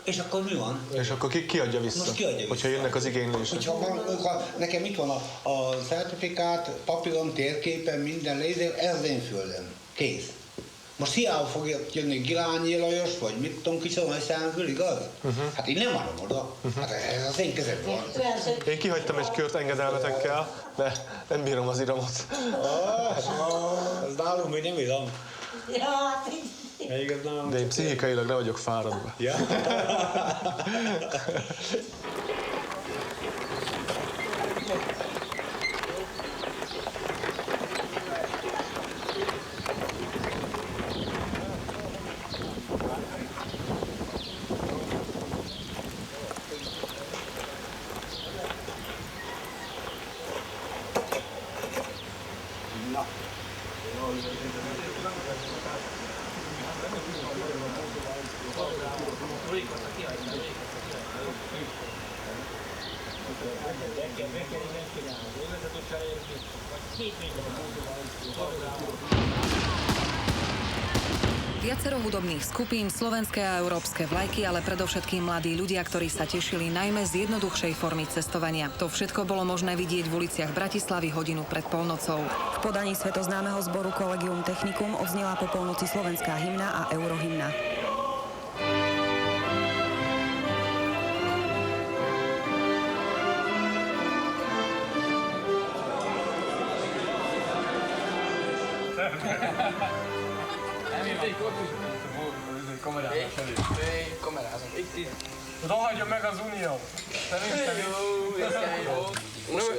Speaker 10: És akkor mi van?
Speaker 12: És akkor ki adja vissza?
Speaker 10: Most ki adja vissza?
Speaker 12: Hogyha jönnek az igénylések.
Speaker 10: Hogyha nekem itt van a certifikát, papíron, térképen, minden lézer, ez az én földem. Kész. Most hiába fog jönni Gilányi Lajos, vagy mit tudom, kicsoda nagy számből, igaz? Hát én nem adom oda. Hát ez az én kezemben van.
Speaker 12: Én kihagytam egy kört engedelmetekkel, de nem bírom az iramot.
Speaker 10: Ez nálunk még nem iram.
Speaker 14: Ja, hát így.
Speaker 12: De én pszichikailag le vagyok fáradva.
Speaker 10: Ja.
Speaker 1: Viacero hudobných skupín, slovenské a európske vlajky, ale predovšetkým mladí ľudia, ktorí sa tešili najmä z jednoduchšej formy cestovania. To všetko bolo možné vidieť v uliciach Bratislavy hodinu pred polnocou.
Speaker 4: V podaní svetoznámeho zboru Collegium Technicum odznela po polnoci slovenská hymna a eurohymna.
Speaker 16: Rohadjon meg az Unió! Szerintem jó.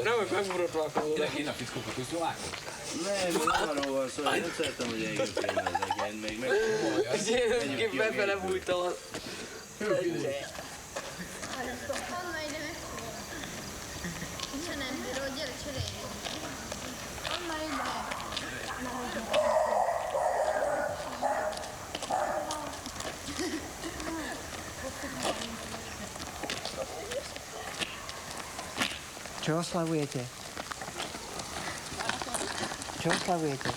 Speaker 16: Nem, hogy megmorotlak.
Speaker 5: Én a fickókat úgy szlovákot?
Speaker 24: Nem, arról van szó, hogy nem szeretem, hogy együttrémezek, én még meg...
Speaker 14: Én befele bújtam. Čo oslavujete? Čo oslavujete?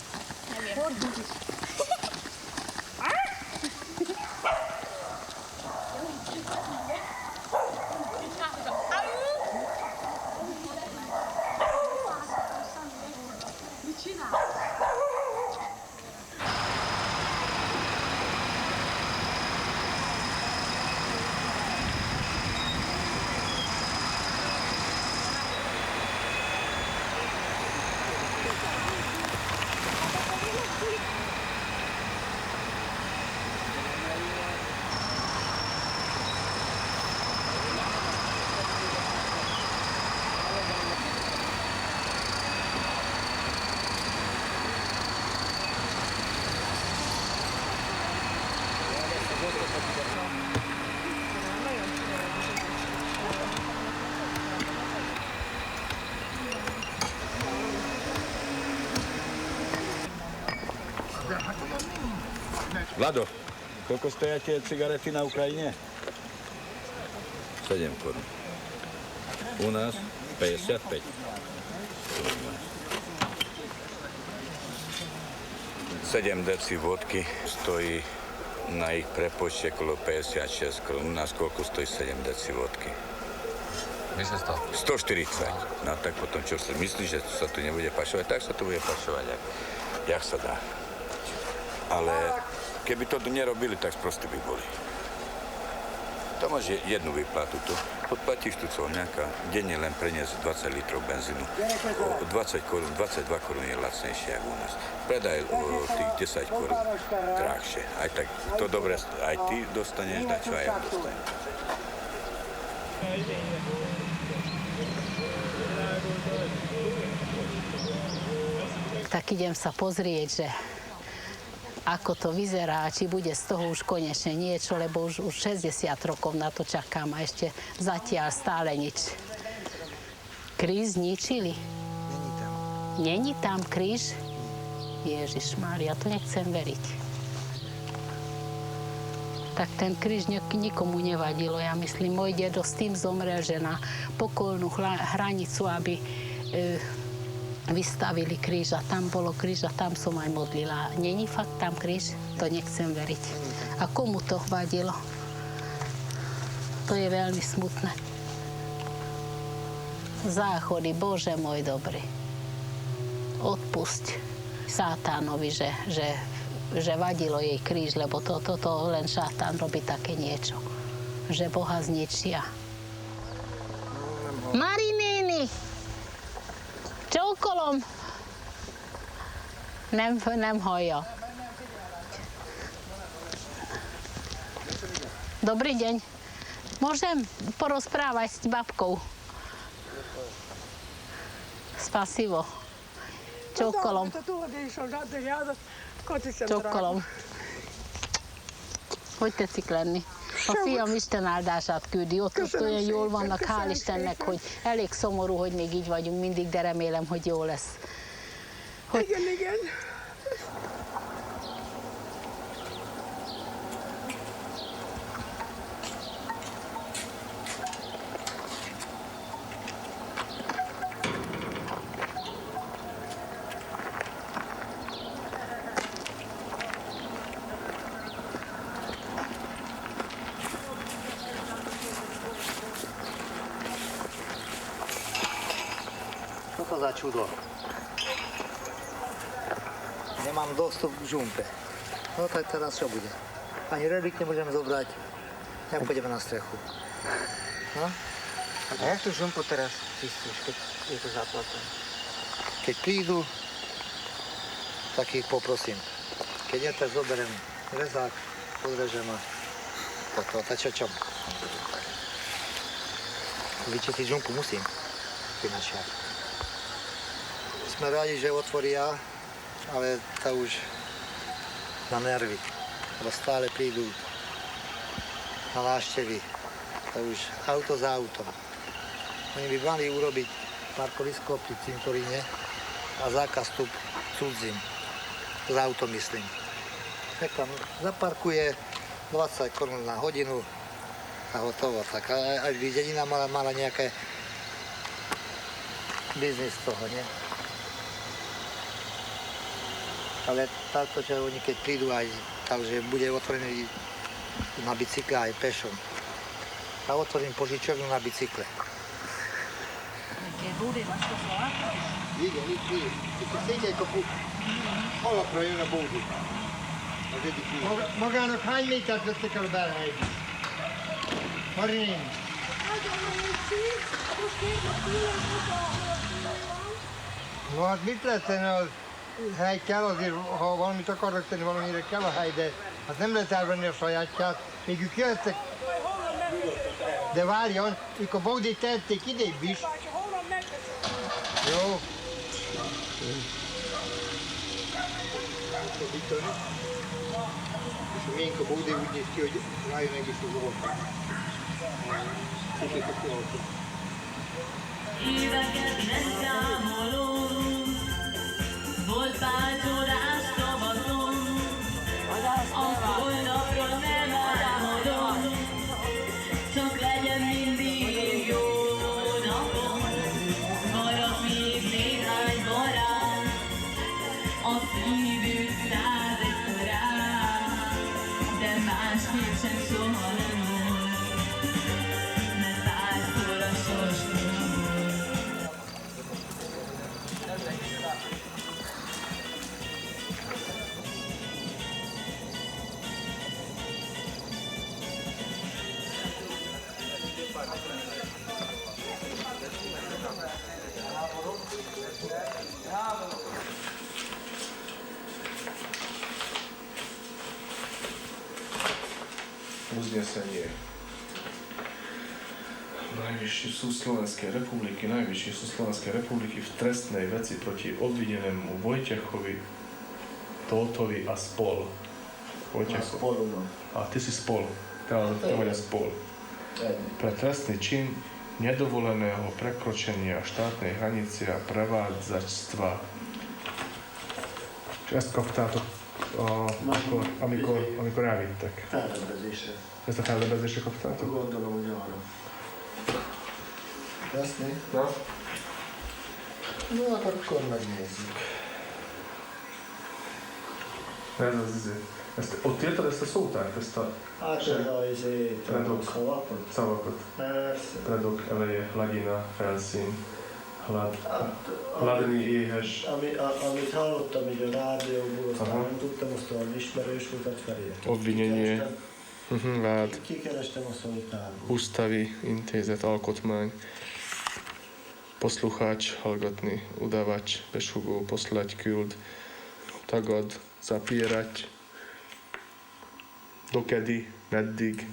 Speaker 5: Vlado, koľko stoja tie cigarety na Ukrajine? 7 korun. U nás 55. 7 deci vodky stojí na ich prepočte okolo 56 korun. U nás koľko stojí 7 deci vodky?
Speaker 25: Myslím 100.
Speaker 5: 140. No tak potom čo si myslíš, že sa tu nebude pašovať? Tak sa tu bude pašovať, jak sa dá. Ale keby to nerobili, tak sprostí by boli. Tam máš jednu výplatu tu. Podplatíš tu colňáka, denne len preniesť 20 litrov benzínu. O 20 korún, 22 korún je lacnejšie ako u nás. Predaj o tých 10 korún drahšie. Aj tak to dobre, aj ty dostaneš, na čo aj ja dostanem.
Speaker 26: Tak idem sa pozrieť, že ako to vyzerá a či bude z toho už konečne niečo, lebo už 60 rokov na to čakám a ešte zatiaľ stále nič. Kríž zničili? Není tam kríž? Ježišmária, to nechcem veriť. Tak ten kríž nikomu nevadilo. Ja myslím, môj dedo s tým zomrel, že na pokolnú hranicu, aby vystavili kríž a tam bolo kríž a tam som aj modlila. Není fakt tam kríž? To nechcem veriť. A komu to vadilo? To je veľmi smutné. Záchody, Bože môj dobrý. Odpusť sátánovi, že vadilo jej kríž, lebo to len šátán robí také niečo. Že Boha zničia. Marinéni! Csókolom! Nem hallja. Dobrý deň. Môžem porozprávať s babkou? Spasivo. Csókolom. Csókolom. Hogy tetszik lenni? A fiam Isten áldását küldi, ott olyan jól vannak, hál' Istennek, hogy elég szomorú, hogy még így vagyunk mindig, de remélem, hogy jó lesz. Hogy...
Speaker 2: Igen.
Speaker 6: za čudo? Nemám dostup k žumpe. No tak teraz čo bude? Ani rebrík nemôžeme zobrať, jak pôjdeme na strechu. No?
Speaker 14: A jak tú žumpu teraz čistíš, keď je to zaplatené?
Speaker 6: Keď prídu, tak ich poprosím. Keď nie, tak zoberiem rezák, podrežem a toto, čo? Vyčistiť žumpu musím, finačiak. Sme radi, že otvoria, ale to už na nervy. Lebo stále prídu na návštevy. To už auto za autom. Oni by mali urobiť parkovisko pri cintoríne a zákaz vstup cudzím. Z autom myslím. Tak tam zaparkuje 20 korun na hodinu a hotovo. Tak aj by dedina mala nejaké biznis z toho, nie? Ale takto, že oni keď prídu aj, takže bude otvorený na bicykle aj pešom. A otvorím požičovňu na bicykle. Igen. Székelykapu alapra jön a bódi. Az egyik ilyen.
Speaker 15: Magának hány métert vettek el a belhelyben? Marin. No hát mit lehet tenni, a hely kell azért, ha valamit akarnak tenni, valamire kell a hely, de hát nem lehet elvenni a sajátját. Még ők jöttek. De várjon, ők a bódét tették idébb is. Jó. És a miénk a bódé úgy néz ki, hogy rájön egész az autó. Székelykapu autó.
Speaker 23: Éveket leszámolom, volt pár csodás tavaszom, a holnapról nem álmodom, csak legyen mindig jó napom. Maradt még néhány barát, a szívük 101 korán, de másképp sem soha nem volt, mert párszor a sorstól.
Speaker 12: Uznesenie Najvyšší súd Slovenskej republiky v trestnej veci proti obvinenému Vojtechovi Tótovi a spol. A ty si spol. To je spol. Pre trestný čin nedovoleného prekročenia štátnej hranice a prevádzačstva. Ezt kaptátok, amikor elvittek.
Speaker 14: Fellebbezésre.
Speaker 12: Ezt a fellebbezésre kaptátok?
Speaker 14: Gondolom, hogy arra. Veszni?
Speaker 12: Na?
Speaker 14: No, hát akkor megnézzük.
Speaker 12: Ez az izé. Ott írtad ezt a szótárt? Ezt a...
Speaker 14: Hát ez a
Speaker 12: szavakat.
Speaker 14: Persze.
Speaker 12: Predok eleje, lagina, felszín, hladni, éhes.
Speaker 14: Amit hallottam így a rádióból, aztán nem tudtam, aztán ismerős volt, tehát felírtam.
Speaker 12: Obvinění, vád,
Speaker 14: Kikerestem a szótárból.
Speaker 12: ústavy, intézet, alkotmány, poslucháč, hallgatni, udavač, besugó, poslať, küld, tagad, zapírať, dokedy, meddig,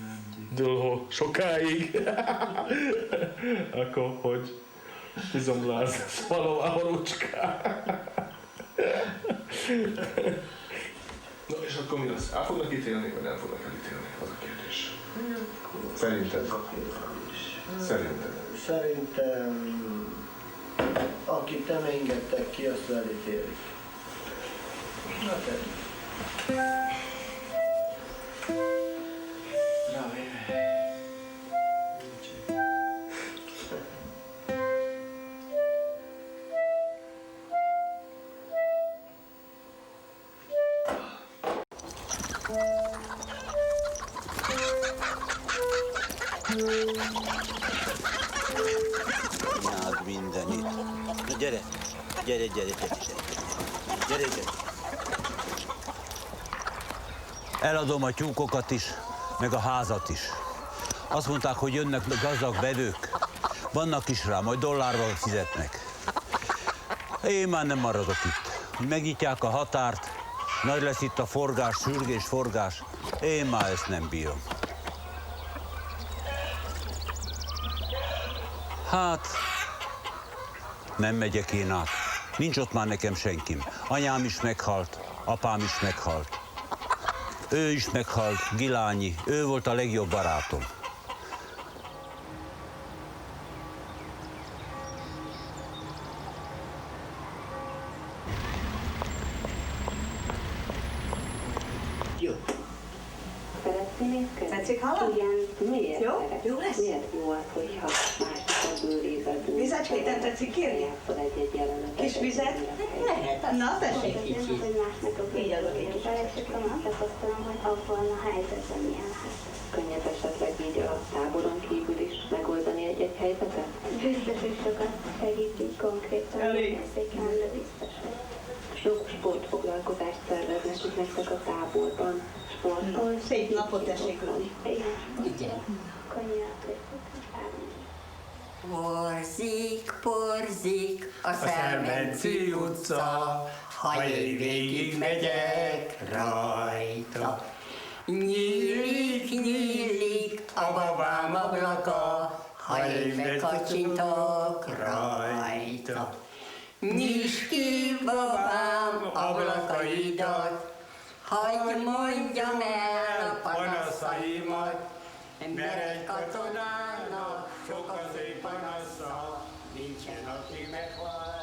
Speaker 12: dlho, sokáig. Ako, hogy izomláz, svalová horúčka. No és akkor mi lesz? El fognak ítélni, vagy nem fognak elítélni? Az a kérdés. Szerinted? Szerinted?
Speaker 14: Szerintem, akit nem engedtek ki, azt elítélik. Na te. Na,
Speaker 5: Anyád mindenit. Na gyere, gyere. Eladom a tyúkokat is, meg a házat is. Azt mondták, hogy jönnek gazdag vevők. Vannak is rá, majd dollárral fizetnek. Én már nem maradok itt. Megnyitják a határt, nagy lesz itt a forgás, sürgés, forgás. Én már ezt nem bírom. Hát, nem megyek én át. Nincs ott már nekem senkim. Anyám is meghalt, apám is meghalt. Ő is meghalt, Gilányi, ő volt a legjobb barátom.
Speaker 7: Tetszik hallani? Miért? Jó lesz? Miért jó az, hogyha másik a bőréből? Vizecskéten tetszik kérni? Kis vizet? Lehet. Na, tessék kicsit. Így adok egy kicsit. Azt tapasztalom, hogy abban a helyzetben milyen könnyebb esetleg így a táboron kívül is megoldani egy helyzetet? Biztos, hogy sokat segítünk konkrétan. Érzékelem, de biztos, hogy sok sportfoglalkozást szerveznek itt nektek a táborban. Sportol. Szép napot tessék venni. Igen.
Speaker 8: Porzik a Szelmenci utca, ha én végig megyek rajta. Nyílik a babám ablaka, ha én bekacsintok rajta. Nyisd ki, babám, ablakaidat, hagyj mondjam el a panaszaimat, mert egy katonának sok az ő panasza, nincsen, aki meghallgassa.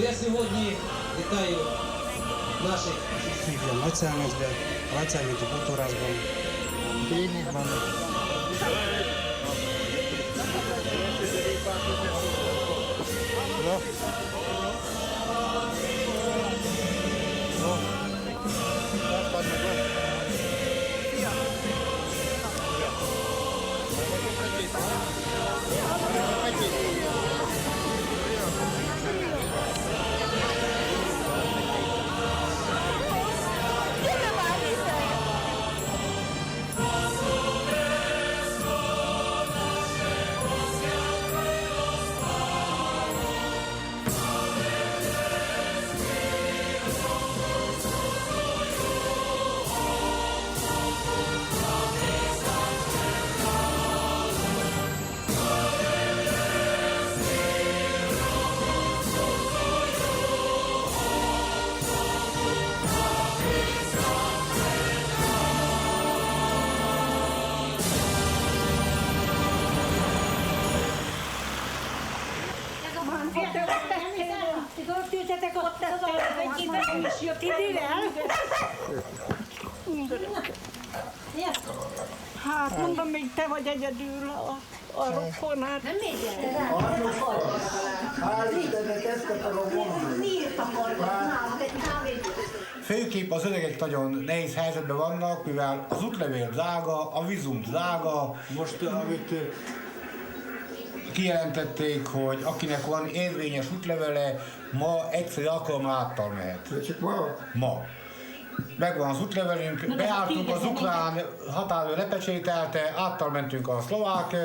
Speaker 9: Я сьогодні вітаю наших національних працівників культуразбом.
Speaker 2: Hát mondom, még te vagy egyedül a rokonát. Nem még
Speaker 10: Főképp az öregek nagyon nehéz helyzetben vannak, mivel az útlevél drága, a vízum drága. Most, amit kijelentették, hogy akinek van érvényes útlevele, ma egyszerű alkalommal áttal mehet.
Speaker 13: Csak ma?
Speaker 10: Ma. Megvan az útlevelünk, beálltunk az ukrán határőr lepecsételte, áttal mentünk a szlovák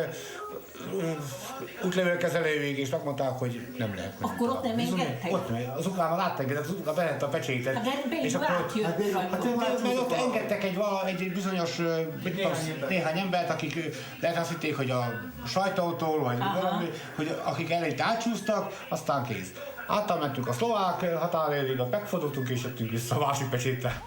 Speaker 10: útlevélkezelőig, és megmondták, hogy nem lehet.
Speaker 7: Akkor ott nem engedtek?
Speaker 10: Ott nem, az ukrán átengedett, az ukrán behette a pecsétet. És akkor ott engedtek egy bizonyos néhány embert, akik lehet azt hitték, hogy a sajtótól, vagy valami, hogy akik elég átsúsztak, aztán kész. Által mentünk a szlovák határérig, ott megfordultunk és jöttünk vissza a másik Pecsétre.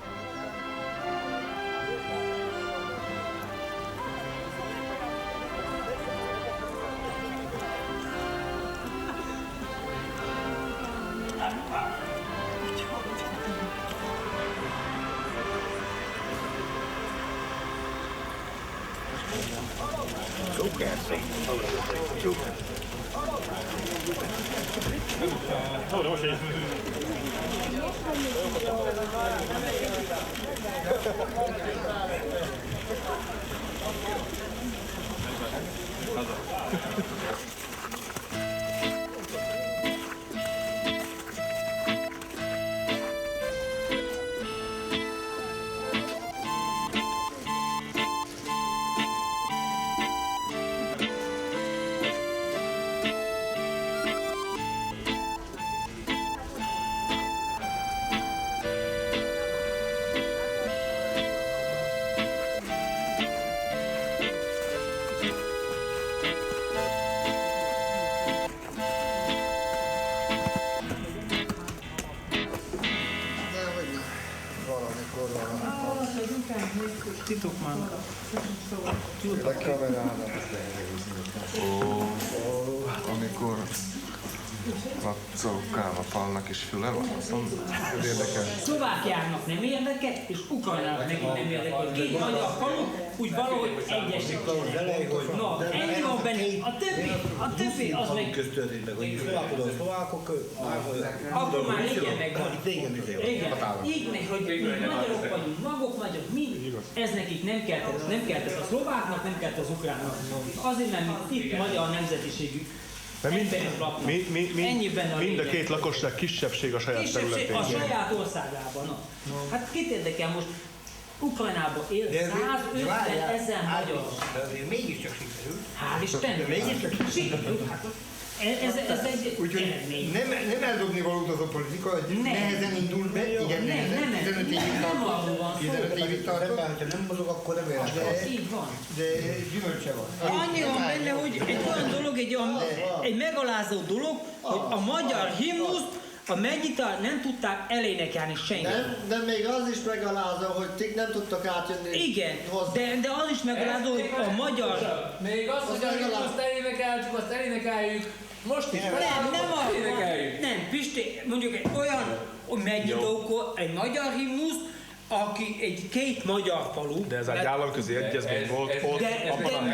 Speaker 16: Titokban.
Speaker 12: A kamerának. Amikor lapcokál a falnak is füle van, azt mondom, hogy érdekel.
Speaker 3: Szlovákiának nem érdekel, és Ukrajnának megint nem érdekel. Két magyar falu, úgy valahogy egyesek. Na, ennyi van benne, a többi az meg...
Speaker 14: Köztörtént meg, hogy szlovákok,
Speaker 3: akkor már régen megvan. Igen, így megy, hogy mi magyarok vagyunk, magok magyarok, mi? Ez nekik nem kellett a szlováknak, nem kellett az ukránnak. Azért, mert itt magyar nemzetiségű.
Speaker 12: Mind a két lakosság kisebbség a saját területén.
Speaker 3: A saját országában. Hát kit érdekel most? Ukrajnában él 150 000 magyar.
Speaker 15: De azért mégiscsak sikerült.
Speaker 3: Hál' Istennek!
Speaker 15: Mégiscsak
Speaker 3: sikerült. Ez egy
Speaker 15: úgyhogy nem eldobni valót az a politika, hogy nehezen indult be, igen, nehezen, 15 évig tartott. Ha nem mozog, akkor nem érdekel.
Speaker 3: Így van.
Speaker 15: De gyümölcse van.
Speaker 3: Annyi van benne, hogy egy olyan dolog, egy megalázó dolog, hogy a magyar himnuszt, a Megyital nem tudták elénekelni senki.
Speaker 14: De még az is megalázó, hogy ti nem tudtak átjönni.
Speaker 3: Igen, de az is megalázó, hogy a magyar...
Speaker 16: Még az, hogy a himnuszt elénekeltük, azt elénekeljük. Most is
Speaker 3: nem, Pisti, mondjuk egy olyan Megyitókor, egy magyar himnuszt, aki egy két magyar falu.
Speaker 12: De ez egy államközi egyezmény volt ott,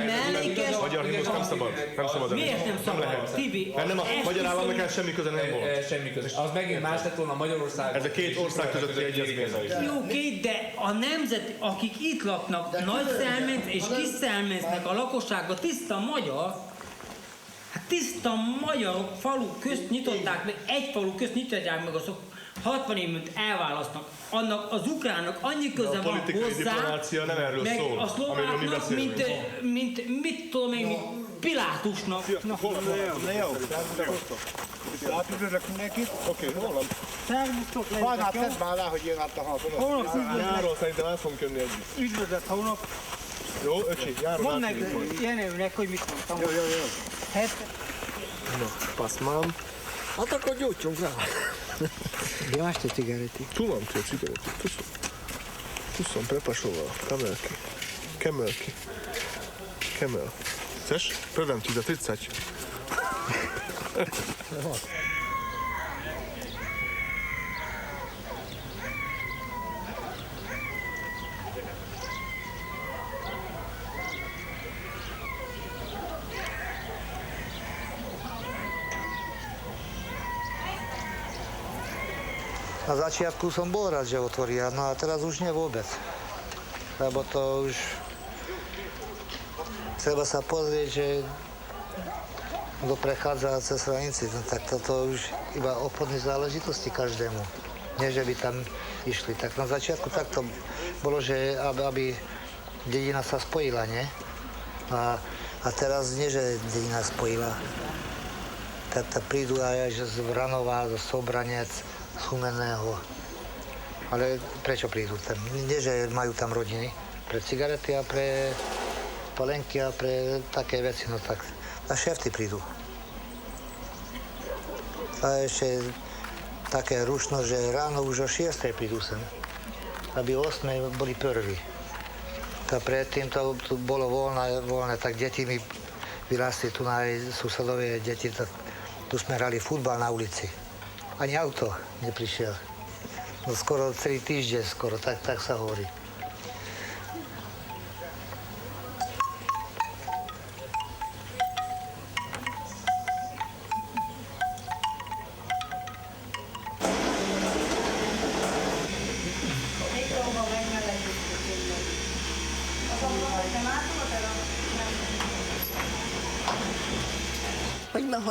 Speaker 3: mellékes...
Speaker 12: magyar himnusz nem szabad.
Speaker 3: Miért nem szabad? Tibi,
Speaker 12: mert nem a magyar államnak semmi köze nem volt.
Speaker 16: Semmi köze. Az megint más lett volna Magyarország.
Speaker 12: Ez a két ország közötti egyezmény.
Speaker 3: Jó, de a nemzet, akik itt laknak, Nagy-Szelmenc és Kis-Szelmencnek a lakossága tiszta magyar, hát tiszta magyarok falu közt nyitották meg, egy falu közt nyitották meg, azok 60 év múlt elválasztnak. Annak az ukránnak annyi köze van hozzá,
Speaker 12: a politikai diplomácia nem erről
Speaker 3: meg
Speaker 12: szól,
Speaker 3: a szlováknak, mint mit tudom én, Pilátusnak.
Speaker 15: Na jó, átlövök mindenkit.
Speaker 12: Oké, hol van?
Speaker 15: Szervusztok, legyetek jó. Tedd már rá, hogy jön át a halton.
Speaker 12: Holnap Járól szerintem el fogunk jönni együtt.
Speaker 15: Üdvözlet holnap.
Speaker 12: Jó, öcsi, Járól
Speaker 15: mondd meg Jenőnek, hogy mit mondtam.
Speaker 12: Jó.
Speaker 15: No,
Speaker 12: pasmám.
Speaker 14: Hát akkor gyújtsunk rá.
Speaker 15: Gdje máš te cigarety?
Speaker 12: Tu mám tie cigarety, tu som prepašoval, kamelky. Kemel. Chceš? Predám ti za 30.
Speaker 6: Na začiatku som bol rád, že otvoria, no a teraz už nie vôbec. Lebo to už treba sa pozrieť, že kto prechádza cez hranici, no tak toto už iba obchodné záležitosti každému. Nie, že by tam išli. Tak na začiatku takto bolo, že aby dedina sa spojila, nie? A teraz nie, že dedina spojila. Tak prídu aj z Vranova, zo Sobranec, z Humenného. Ale prečo prídu tam? Nie, že majú tam rodiny. Pre cigarety a pre palenky a pre také veci, no tak na šefty prídu. A ešte také rušno, že ráno už o 6. prídu sem, aby o 8. boli prví. A predtým to tu bolo voľné, tak deti mi vyrastli tu na susedové deti, tak tu sme hrali futbal na ulici. Ani auto neprišiel. No skoro 3 týždne, tak sa hovorí.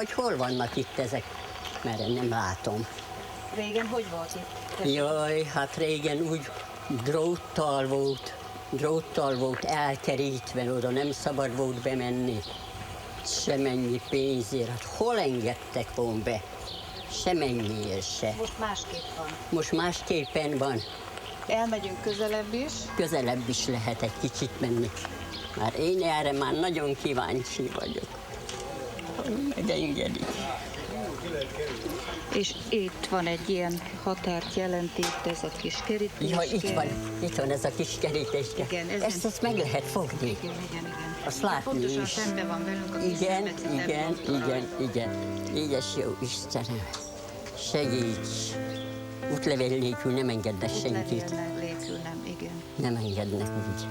Speaker 8: Hogy hol vannak itt ezek, mert én nem látom.
Speaker 11: Régen hogy volt itt?
Speaker 8: Jaj, hát régen úgy dróttal volt elkerítve, oda nem szabad volt bemenni. Semennyi pénzért, hát hol engedtek volna be? Semennyiért se.
Speaker 11: Most másképp van.
Speaker 8: Most másképpen van.
Speaker 11: Elmegyünk közelebb is.
Speaker 8: Közelebb is lehet egy kicsit menni. Már én erre már nagyon kíváncsi vagyok. Megengedik.
Speaker 11: És itt van egy ilyen határt jelentő, ez a kis kerítés.
Speaker 8: Ja, itt van ez a kis kerítés.
Speaker 11: Igen,
Speaker 8: ezt meg lehet fogni.
Speaker 11: Igen.
Speaker 8: Azt látni
Speaker 11: pontosan
Speaker 8: is.
Speaker 11: szembe van velünk a kis
Speaker 8: Igen. Édes jó Istenem, segíts! Útlevél nélkül nem engednek senkit.
Speaker 11: Útlevél nélkül nem, igen.
Speaker 8: Nem engednek úgy.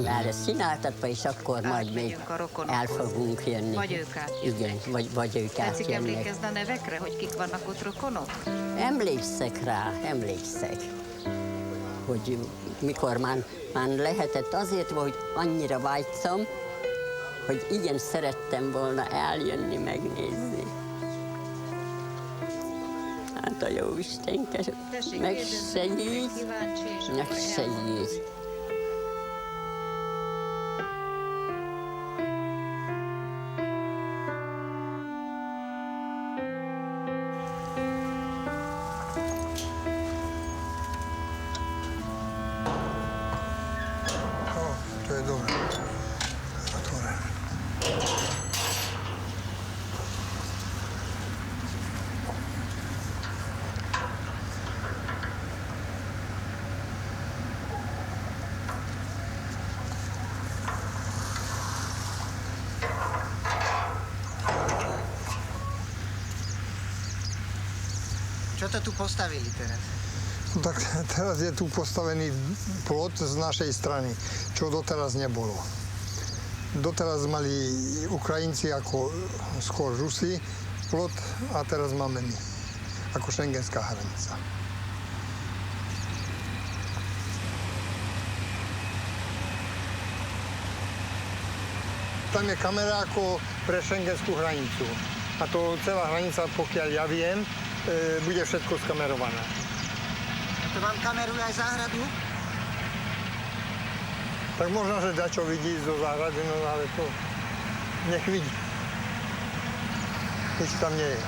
Speaker 8: Már ezt csináltatva, és akkor majd még el fogunk jönni.
Speaker 11: Vagy ők átjönnek.
Speaker 8: Igen, vagy ők átjönnek.
Speaker 11: Tetszik emlékezni a nevekre, hogy kik vannak ott rokonok?
Speaker 8: Emlékszek rá, hogy mikor már lehetett, azért volt, hogy annyira vágytam, hogy igen szerettem volna eljönni, megnézni. Hát a jó Istenke, megsegít.
Speaker 15: To je dobré. Otvorené.
Speaker 6: Čo to tu postavili teraz?
Speaker 15: No tak teraz je tu postavený plot z našej strany, čo doteraz nebolo. Doteraz mali Ukrajinci ako skôr Rusi plot a teraz máme my, ako šengenská hranica. Tam je kamera ako pre šengenskú hranicu. A to celá hranica, pokiaľ ja viem, bude všetko skamerované.
Speaker 6: To vám kameruje aj záhradu?
Speaker 15: Tak možno, že dačo vidí zo záhrady, no ale to nech vidí. Nič tam nie je.